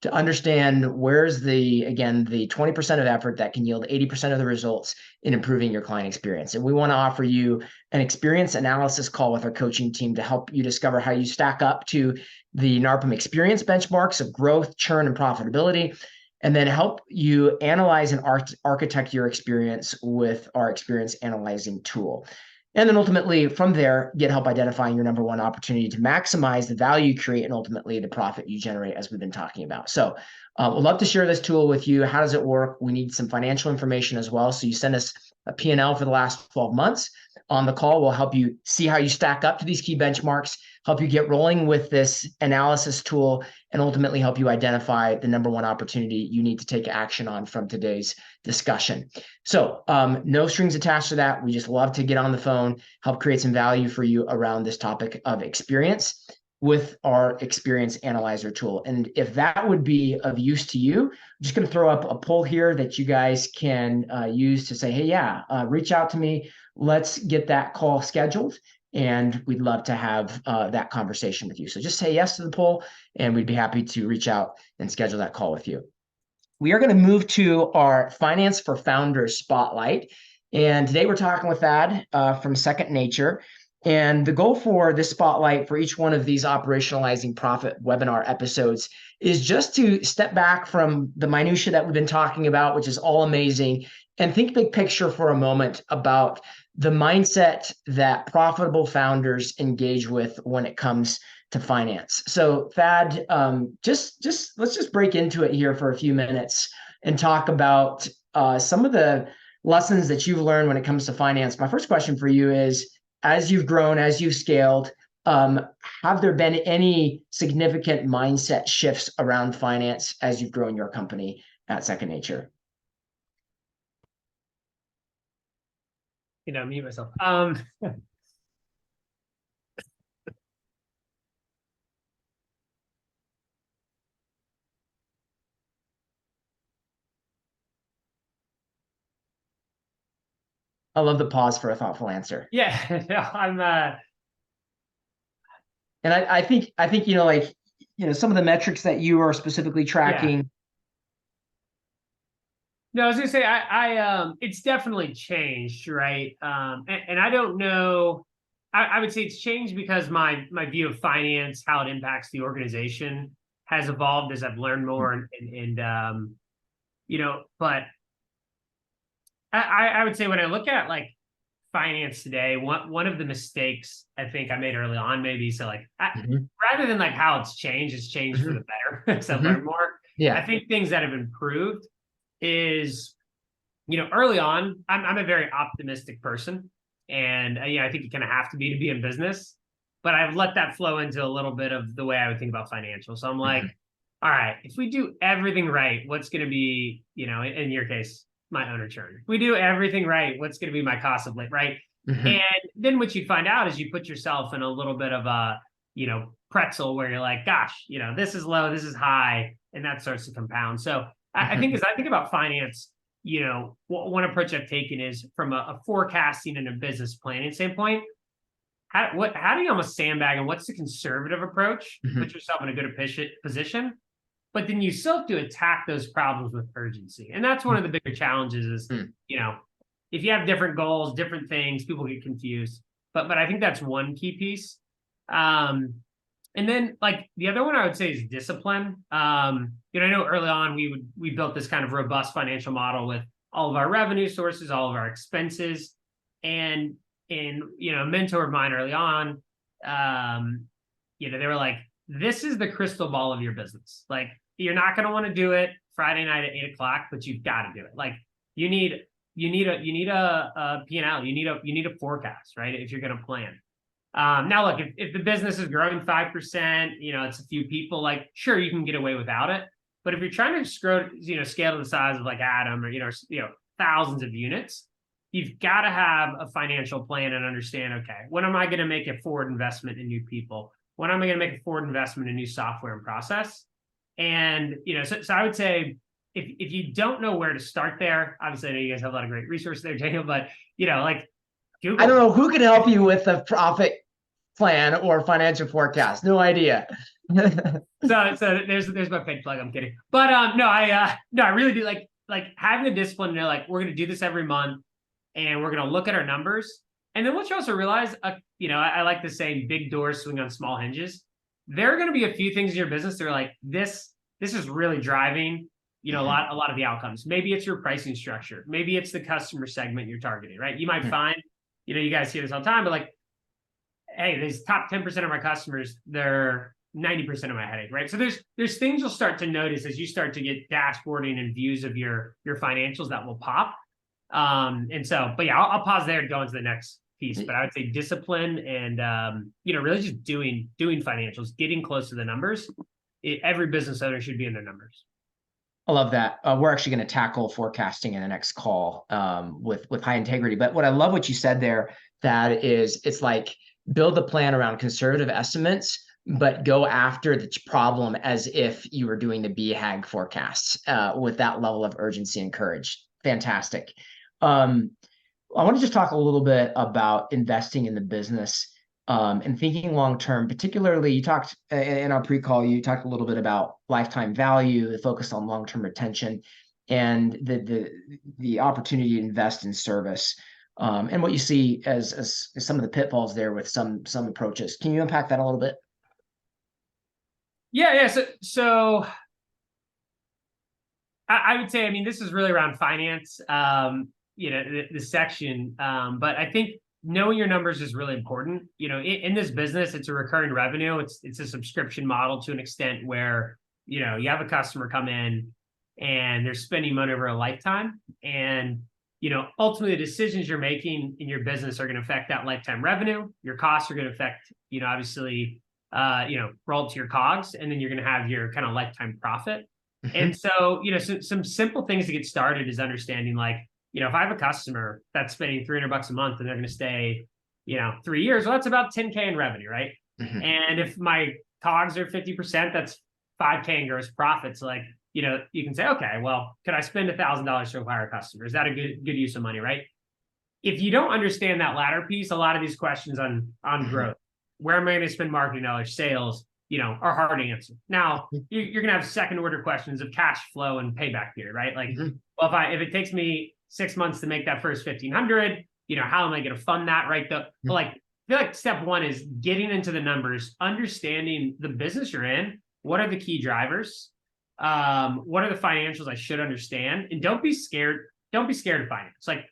to understand where's the 20% of effort that can yield 80% of the results in improving your client experience. And we want to offer you an experience analysis call with our coaching team to help you discover how you stack up to the NARPM experience benchmarks of growth, churn, and profitability, and then help you analyze and architect your experience with our experience analyzing tool. And then ultimately from there, get help identifying your number one opportunity to maximize the value you create and ultimately the profit you generate, as we've been talking about. So we'd love to share this tool with you. How does it work? We need some financial information as well. So you send us a P&L for the last 12 months. On the call, we'll help you see how you stack up to these key benchmarks, help you get rolling with this analysis tool, and ultimately help you identify the number one opportunity you need to take action on from today's discussion. So no strings attached to that. We just love to get on the phone, help create some value for you around this topic of experience. with our experience analyzer tool. And if that would be of use to you, I'm just going to throw up a poll here that you guys can use to say, hey, yeah, reach out to me. Let's get that call scheduled. And we'd love to have that conversation with you. So just say yes to the poll, and we'd be happy to reach out and schedule that call with you. We are going to move to our Finance for Founders Spotlight. And today we're talking with Thad from Second Nature. And the goal for this spotlight for each one of these Operationalizing Profit webinar episodes is just to step back from the minutia that we've been talking about, which is all amazing, and think big picture for a moment about the mindset that profitable founders engage with when it comes to finance. So Thad, let's just break into it here for a few minutes and talk about some of the lessons that you've learned when it comes to finance. My first question for you is, as you've grown, as you've scaled, have there been any significant mindset shifts around finance as you've grown your company at Second Nature? Mute myself. I love the pause for a thoughtful answer. Yeah, no, I'm. And I think some of the metrics that you are specifically tracking. Yeah. No, I was gonna say it's definitely changed, right? And I don't know. I would say it's changed because my view of finance, how it impacts the organization, has evolved as I've learned more, and but I would say when I look at like finance today, one of the mistakes I think I made early on, maybe rather than like how it's changed for the better. So I've learned more. Yeah, I think things that have improved is, early on, I'm a very optimistic person, and I think you kind of have to be in business. But I've let that flow into a little bit of the way I would think about financial. So I'm like, all right, if we do everything right, what's going to be, in your case, my owner churn? If we do everything right, what's going to be my cost of labor, right? And then what you find out is you put yourself in a little bit of a, pretzel where you're like, gosh, this is low, this is high, and that starts to compound. So I think as I think about finance, one approach I've taken is from a forecasting and a business planning standpoint. How do you almost sandbag, and what's the conservative approach? Put yourself in a good position, but then you still have to attack those problems with urgency. And that's one of the bigger challenges is, if you have different goals, different things, people get confused. But I think that's one key piece. And then like the other one I would say is discipline. I know early on we built this kind of robust financial model with all of our revenue sources, all of our expenses, and a mentor of mine early on, they were like, this is the crystal ball of your business. Like, you're not going to want to do it Friday night at 8:00, but you've got to do it. Like, you need a P&L, you need a forecast, right? If you're going to plan. Now, look, if the business is growing 5%, it's a few people, like, sure, you can get away without it. But if you're trying to scale to the size of like Adam or, thousands of units, you've got to have a financial plan and understand, okay, when am I going to make a forward investment in new people? When am I going to make a forward investment in new software and process? And, so I would say, if you don't know where to start there, obviously I know you guys have a lot of great resources there, Daniel, but, like, Google. I don't know who can help you with a profit plan or financial forecast. No idea. So there's my paid plug. I'm kidding. But no, I really do like having the discipline to know, like, we're going to do this every month and we're going to look at our numbers. And then what you also realize, I like the saying, big doors swing on small hinges. There are going to be a few things in your business that are like, this is really driving, a lot of the outcomes. Maybe it's your pricing structure. Maybe it's the customer segment you're targeting, right? You might find, you guys see this all the time, but like, hey, these top 10% of my customers, they're 90% of my headache, right? So there's things you'll start to notice as you start to get dashboarding and views of your financials that will pop. And so, but yeah, I'll pause there and go into the next piece. But I would say discipline and really just doing financials, getting close to the numbers. Every business owner should be in their numbers. I love that. We're actually going to tackle forecasting in the next call with high integrity. But what I love what you said there, that is, it's like build a plan around conservative estimates, but go after the problem as if you were doing the BHAG forecasts with that level of urgency and courage. Fantastic. I want to just talk a little bit about investing in the business and thinking long term. Particularly, you talked in our pre-call. You talked a little bit about lifetime value, the focus on long term retention, and the opportunity to invest in service, and what you see as some of the pitfalls there with some approaches. Can you unpack that a little bit? Yeah. So I would say, I mean, this is really around finance. The section. But I think knowing your numbers is really important. In this business, it's a recurring revenue. It's a subscription model to an extent where, you have a customer come in and they're spending money over a lifetime. And, ultimately the decisions you're making in your business are going to affect that lifetime revenue. Your costs are going to affect, obviously, roll to your COGS, and then you're going to have your kind of lifetime profit. And so, some simple things to get started is understanding, like, if I have a customer that's spending $300 a month and they're going to stay, 3 years, well, that's about 10K in revenue, right? And if my COGS are 50%, that's 5K in gross profits. Like, you can say, okay, well, could I spend $1,000 to acquire a customer? Is that a good use of money, right? If you don't understand that latter piece, a lot of these questions on growth, where am I going to spend marketing dollars, sales, are hard to answer. Now, you're going to have second order questions of cash flow and payback period, right? Like, well, if it takes me 6 months to make that first 1,500, how am I going to fund that, right? But like, I feel like step one is getting into the numbers, understanding the business you're in. What are the key drivers? What are the financials I should understand? And don't be scared. Don't be scared of finance. Like,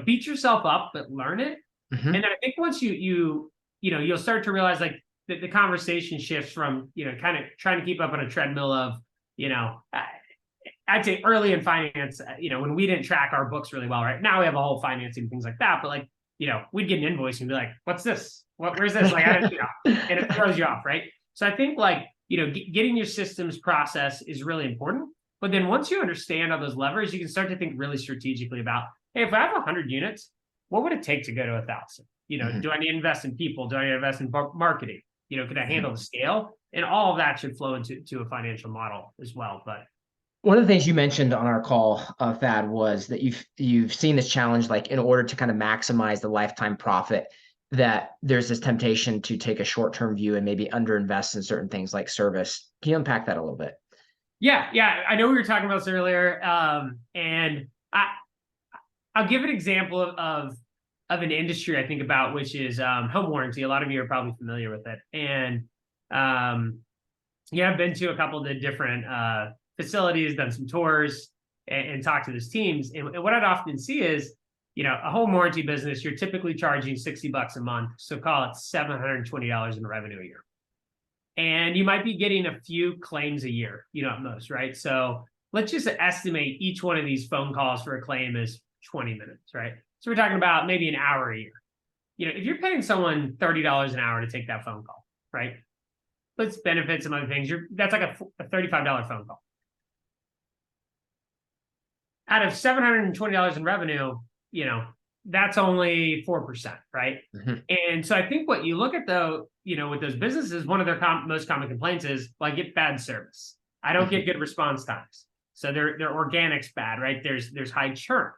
beat yourself up, but learn it. And then I think once you'll start to realize, like, the conversation shifts from, kind of trying to keep up on a treadmill of, I'd say early in finance, when we didn't track our books really well, right? Now we have a whole financing and things like that. But like, we'd get an invoice and be like, what's this? Where's this? Like, and it throws you off, right? So I think, like, getting your systems process is really important. But then once you understand all those levers, you can start to think really strategically about, hey, if I have 100 units, what would it take to go to 1,000? Do I need to invest in people? Do I need to invest in marketing? Can I handle the scale? And all of that should flow into a financial model as well. But one of the things you mentioned on our call, Thad, was that you've seen this challenge, like, in order to kind of maximize the lifetime profit, that there's this temptation to take a short-term view and maybe underinvest in certain things like service. Can you unpack that a little bit? Yeah. I know we were talking about this earlier, and I'll give an example of an industry I think about, which is home warranty. A lot of you are probably familiar with it, and I've been to a couple of the different facilities, done some tours, and talked to those teams. And what I'd often see is, a home warranty business, you're typically charging $60 a month. So call it $720 in revenue a year. And you might be getting a few claims a year, at most, right? So let's just estimate each one of these phone calls for a claim is 20 minutes, right? So we're talking about maybe an hour a year. If you're paying someone $30 an hour to take that phone call, right? Let's benefit some other things. That's like a $35 phone call. Out of $720 in revenue, that's only 4%, right? And so I think what you look at, though, with those businesses, one of their most common complaints is, well, I get bad service. I don't get good response times. So their organic's bad, right? There's high churn.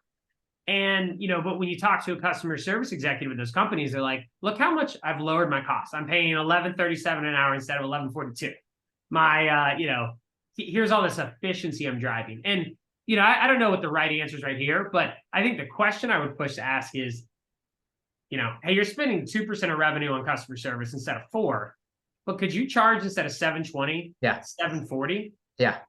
And, but when you talk to a customer service executive at those companies, they're like, look how much I've lowered my costs. I'm paying $11.37 an hour instead of $11.42. My, here's all this efficiency I'm driving. And, I don't know what the right answer is right here, but I think the question I would push to ask is, hey, you're spending 2% of revenue on customer service instead of 4%, but could you charge instead of $720, $740? Yeah.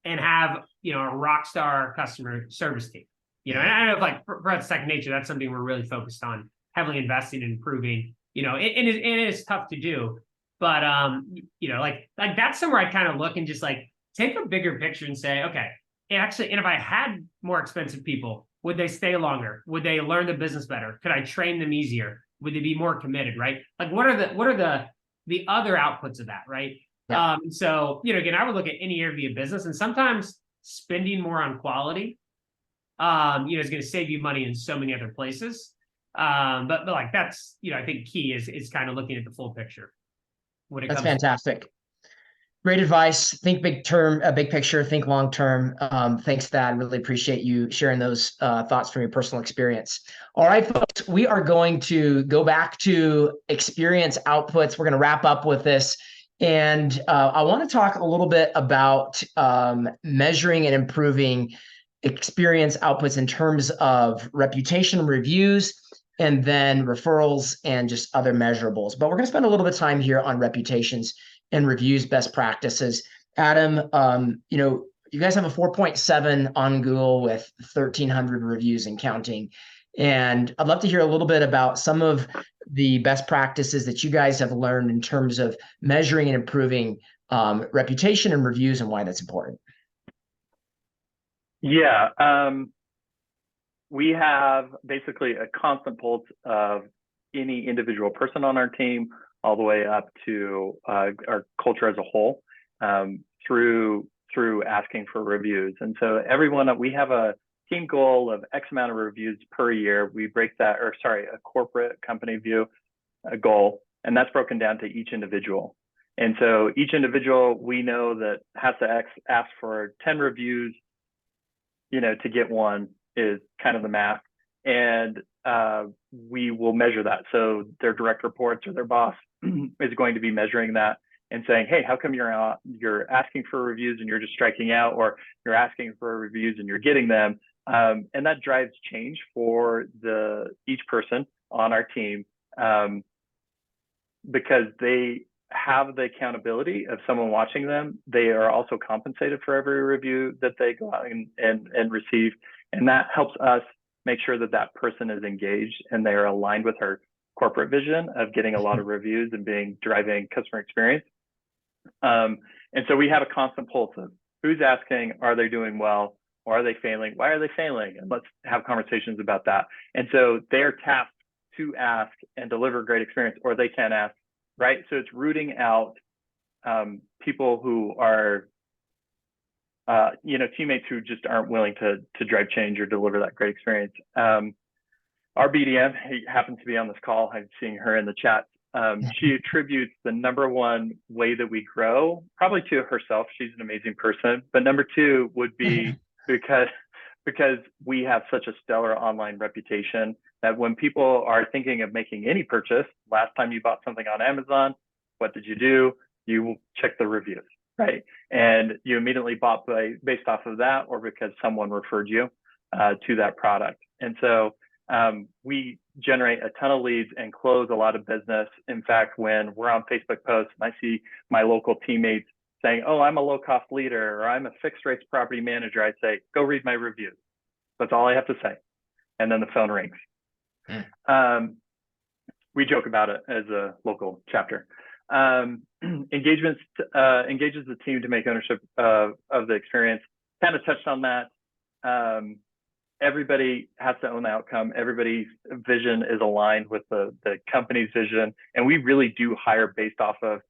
And have, a rock star customer service team. And I don't know if, like, for second nature, that's something we're really focused on, heavily investing and improving. And it is tough to do, but like that's somewhere I kind of look and just, like, take a bigger picture and say, okay, actually, and if I had more expensive people, would they stay longer? Would they learn the business better? Could I train them easier? Would they be more committed? Right? Like, what are the other outputs of that? Right? Yeah. So again, I would look at any area of business, and sometimes spending more on quality is going to save you money in so many other places. But like, that's, I think key is kind of looking at the full picture. when it That's comes to fantastic. Great advice. Think big term, big picture, think long term. Thanks, Thad. Really appreciate you sharing those thoughts from your personal experience. All right, folks, we are going to go back to experience outputs. We're going to wrap up with this. And I want to talk a little bit about measuring and improving experience outputs in terms of reputation reviews and then referrals and just other measurables. But we're going to spend a little bit of time here on reputations and reviews best practices. Adam, you guys have a 4.7 on Google with 1,300 reviews and counting. And I'd love to hear a little bit about some of the best practices that you guys have learned in terms of measuring and improving reputation and reviews and why that's important. Yeah. We have basically a constant pulse of any individual person on our team, all the way up to our culture as a whole, through asking for reviews. And so we have a team goal of X amount of reviews per year. We break that, a corporate company view, a goal, and that's broken down to each individual. And so each individual we know that has to ask for 10 reviews, to get one is kind of the math. And we will measure that. So their direct reports or their boss is going to be measuring that and saying, hey, how come you're asking for reviews and you're just striking out, or you're asking for reviews and you're getting them? And that drives change for each person on our team, because they have the accountability of someone watching them. They are also compensated for every review that they go out and receive. And that helps us make sure that that person is engaged and they are aligned with our corporate vision of getting a lot of reviews and driving customer experience. And so we have a constant pulse of who's asking, are they doing well, or are they failing? Why are they failing? And let's have conversations about that. And so they're tasked to ask and deliver a great experience, or they can't ask, right? So it's rooting out people who are teammates who just aren't willing to drive change or deliver that great experience. Our BDM, he happens to be on this call. I'm seeing her in the chat. She attributes the number one way that we grow probably to herself. She's an amazing person. But number two would be because we have such a stellar online reputation that when people are thinking of making any purchase, last time you bought something on Amazon, what did you do? You check the reviews, right? And you immediately bought based off of that, or because someone referred you to that product. And so we generate a ton of leads and close a lot of business. In fact, when we're on Facebook posts and I see my local teammates saying, oh, I'm a low-cost leader, or I'm a fixed-rates property manager, I say, go read my reviews. That's all I have to say. And then the phone rings. We joke about it as a local chapter. Engages the team to make ownership of the experience. Kind of touched on that. Everybody has to own the outcome. Everybody's vision is aligned with the company's vision. And we really do hire based off of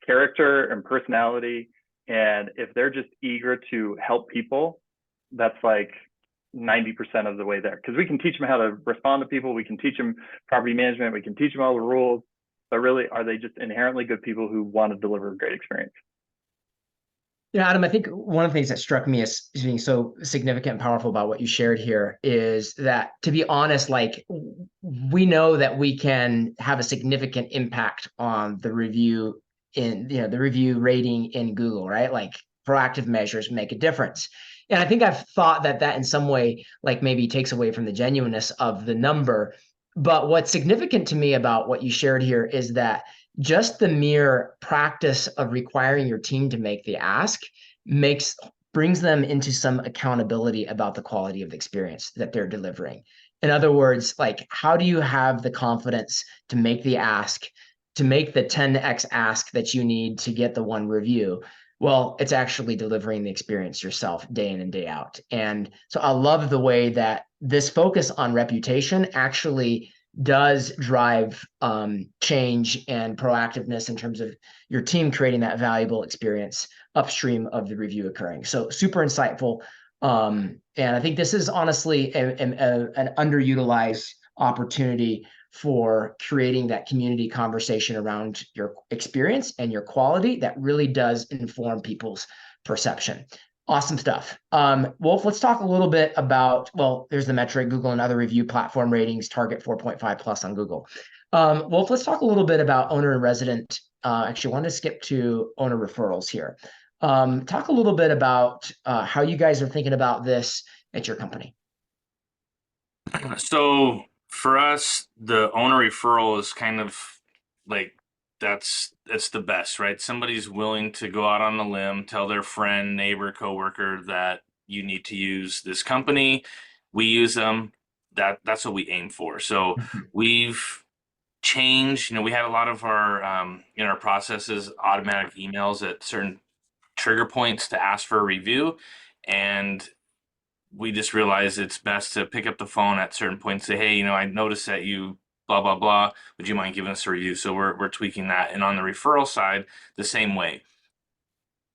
character and personality. And if they're just eager to help people, that's like 90% of the way there. Because we can teach them how to respond to people. We can teach them property management. We can teach them all the rules. But really, are they just inherently good people who want to deliver a great experience? Adam, I think one of the things that struck me as being so significant and powerful about what you shared here is that, to be honest, like, we know that we can have a significant impact on the review the review rating in Google, right? Like, proactive measures make a difference. And I think I've thought that in some way, like, maybe takes away from the genuineness of the number. But what's significant to me about what you shared here is that just the mere practice of requiring your team to make the ask brings them into some accountability about the quality of the experience that they're delivering. In other words, like, how do you have the confidence to make the ask, to make the 10x ask that you need to get the one review? Well, it's actually delivering the experience yourself day in and day out. And so I love the way that this focus on reputation actually does drive change and proactiveness in terms of your team creating that valuable experience upstream of the review occurring. So super insightful. And I think this is honestly an underutilized opportunity for creating that community conversation around your experience and your quality that really does inform people's perception. Awesome stuff. Wolf, let's talk a little bit about, well, there's the metric, Google and other review platform ratings target 4.5 plus on Google. Wolf, let's talk a little bit about owner and resident. Actually, I want to skip to owner referrals here. Talk a little bit about how you guys are thinking about this at your company. So for us, the owner referral is kind of like that's the best, right? Somebody's willing to go out on a limb, tell their friend, neighbor, coworker that you need to use this company. We use them. That's what we aim for. So we've changed. We had a lot of our in our processes automatic emails at certain trigger points to ask for a review, and we just realized it's best to pick up the phone at certain points, say, hey, I noticed that you blah, blah, blah. Would you mind giving us a review? So we're tweaking that. And on the referral side, the same way.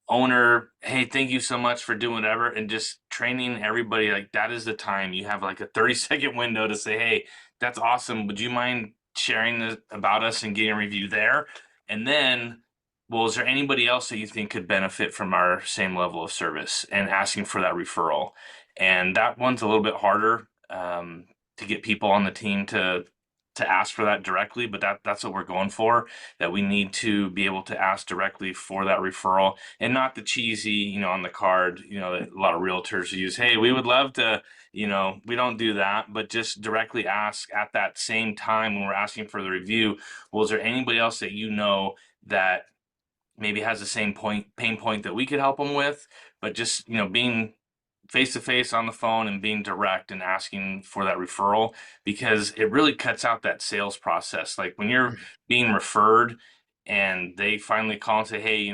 Owner, hey, thank you so much for doing whatever, and just training everybody, like that is the time. You have like a 30-second window to say, hey, that's awesome. Would you mind sharing about us and getting a review there? And then, well, is there anybody else that you think could benefit from our same level of service, and asking for that referral? And that one's a little bit harder to get people on the team to ask for that directly, but that's what we're going for, that we need to be able to ask directly for that referral, and not the cheesy, on the card, that a lot of realtors use. Hey, we would love to, we don't do that, but just directly ask at that same time when we're asking for the review, well, is there anybody else that that maybe has the same pain point that we could help them with? But just, being face to face on the phone and being direct and asking for that referral, because it really cuts out that sales process. Like when you're being referred and they finally call and say, hey,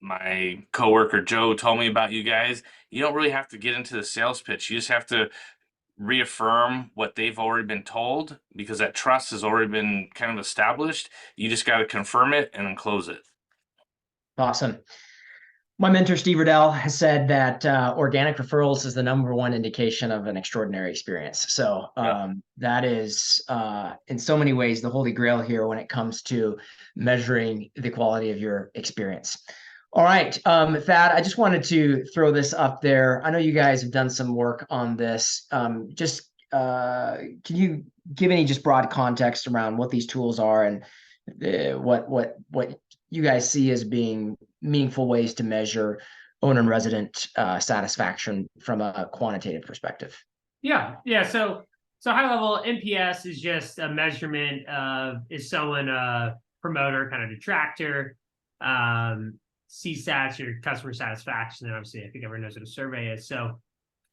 my coworker Joe told me about you guys, you don't really have to get into the sales pitch. You just have to reaffirm what they've already been told, because that trust has already been kind of established. You just got to confirm it and then close it. Awesome. My mentor, Steve Riddell, has said that organic referrals is the #1 indication of an extraordinary experience. So that is, in so many ways, the holy grail here when it comes to measuring the quality of your experience. All right, Thad, I just wanted to throw this up there. I know you guys have done some work on this. Can you give any just broad context around what these tools are and what you guys see as being meaningful ways to measure owner and resident satisfaction from a quantitative perspective? Yeah. So high level NPS is just a measurement of, is someone a promoter, kind of detractor? CSAT's your customer satisfaction, and obviously I think everyone knows what a survey is. So,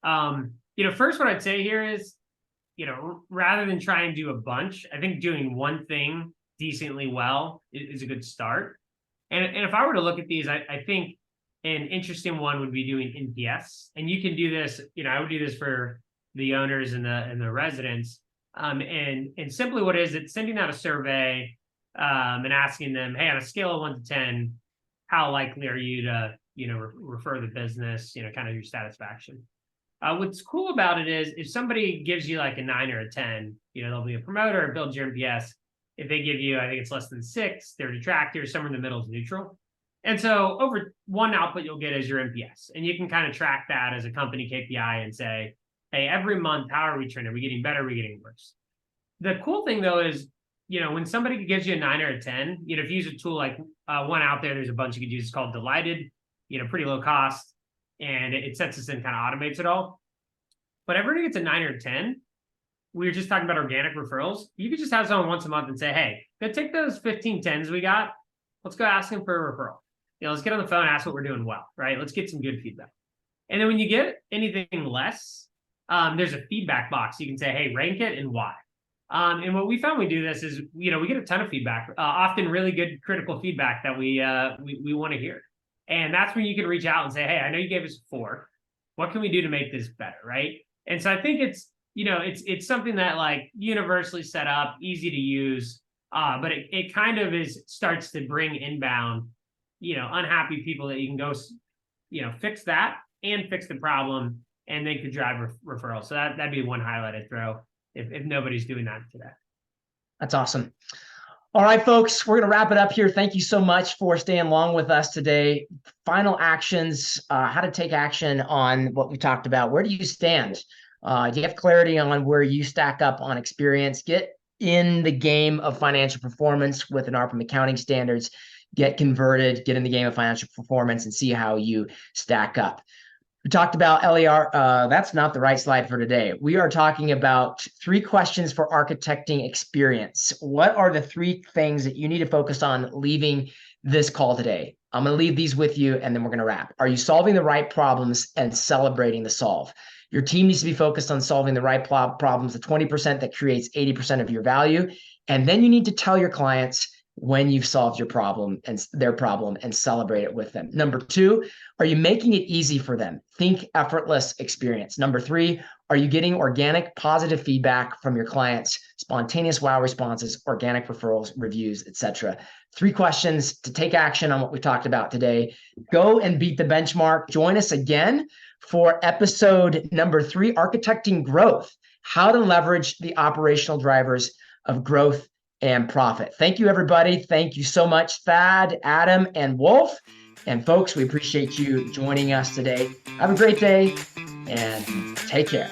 first what I'd say here is, rather than try and do a bunch, I think doing one thing decently well is a good start. And if I were to look at these, I think an interesting one would be doing NPS. And you can do this, I would do this for the owners and the residents. And simply what is it, sending out a survey and asking them, hey, on a scale of 1 to 10, how likely are you to, refer the business, kind of your satisfaction. What's cool about it is if somebody gives you like a 9 or a 10, they'll be a promoter, build your NPS. If they give you, I think it's less than 6, they're detractors, somewhere in the middle is neutral. And so over one output you'll get is your NPS. And you can kind of track that as a company KPI and say, hey, every month, how are we trending? Are we getting better? Are we getting worse? The cool thing though is, when somebody gives you a 9 or a 10, if you use a tool like one out there, there's a bunch you could use, it's called Delighted, pretty low cost. And it sets us in, kind of automates it all. But everybody gets a 9 or a 10. We were just talking about organic referrals. You could just have someone once a month and say, hey, go take those 15 10s we got. Let's go ask them for a referral. Let's get on the phone, ask what we're doing well, right? Let's get some good feedback. And then when you get anything less, there's a feedback box. You can say, hey, rank it and why. And what we found when we do this is, we get a ton of feedback, often really good critical feedback that we want to hear. And that's when you can reach out and say, hey, I know you gave us a 4. What can we do to make this better, right? And so I think it's, it's something that like universally set up, easy to use, but it kind of starts to bring inbound, unhappy people that you can go, fix that and fix the problem, and they could drive referrals. So that'd be one highlight I'd throw if nobody's doing that today. That's awesome. All right, folks, we're going to wrap it up here. Thank you so much for staying along with us today. Final actions, how to take action on what we talked about. Where do you stand? Do you have clarity on where you stack up on experience? Get in the game of financial performance with an ARPM accounting standards. Get converted, get in the game of financial performance, and see how you stack up. We talked about LER. That's not the right slide for today. We are talking about 3 questions for architecting experience. What are the 3 things that you need to focus on leaving this call today? I'm going to leave these with you, and then we're going to wrap. Are you solving the right problems and celebrating the solve? Your team needs to be focused on solving the right problems, the 20% that creates 80% of your value. And then you need to tell your clients when you've solved your problem and their problem and celebrate it with them. Number 2, are you making it easy for them? Think effortless experience. Number 3, are you getting organic positive feedback from your clients, spontaneous wow responses, organic referrals, reviews, etc.? 3 questions to take action on what we talked about today. Go and beat the benchmark. Join us again for episode number 3, Architecting Growth, how to leverage the operational drivers of growth and profit. Thank you, everybody. Thank you so much, Thad, Adam, and Wolf. And folks, we appreciate you joining us today. Have a great day and take care.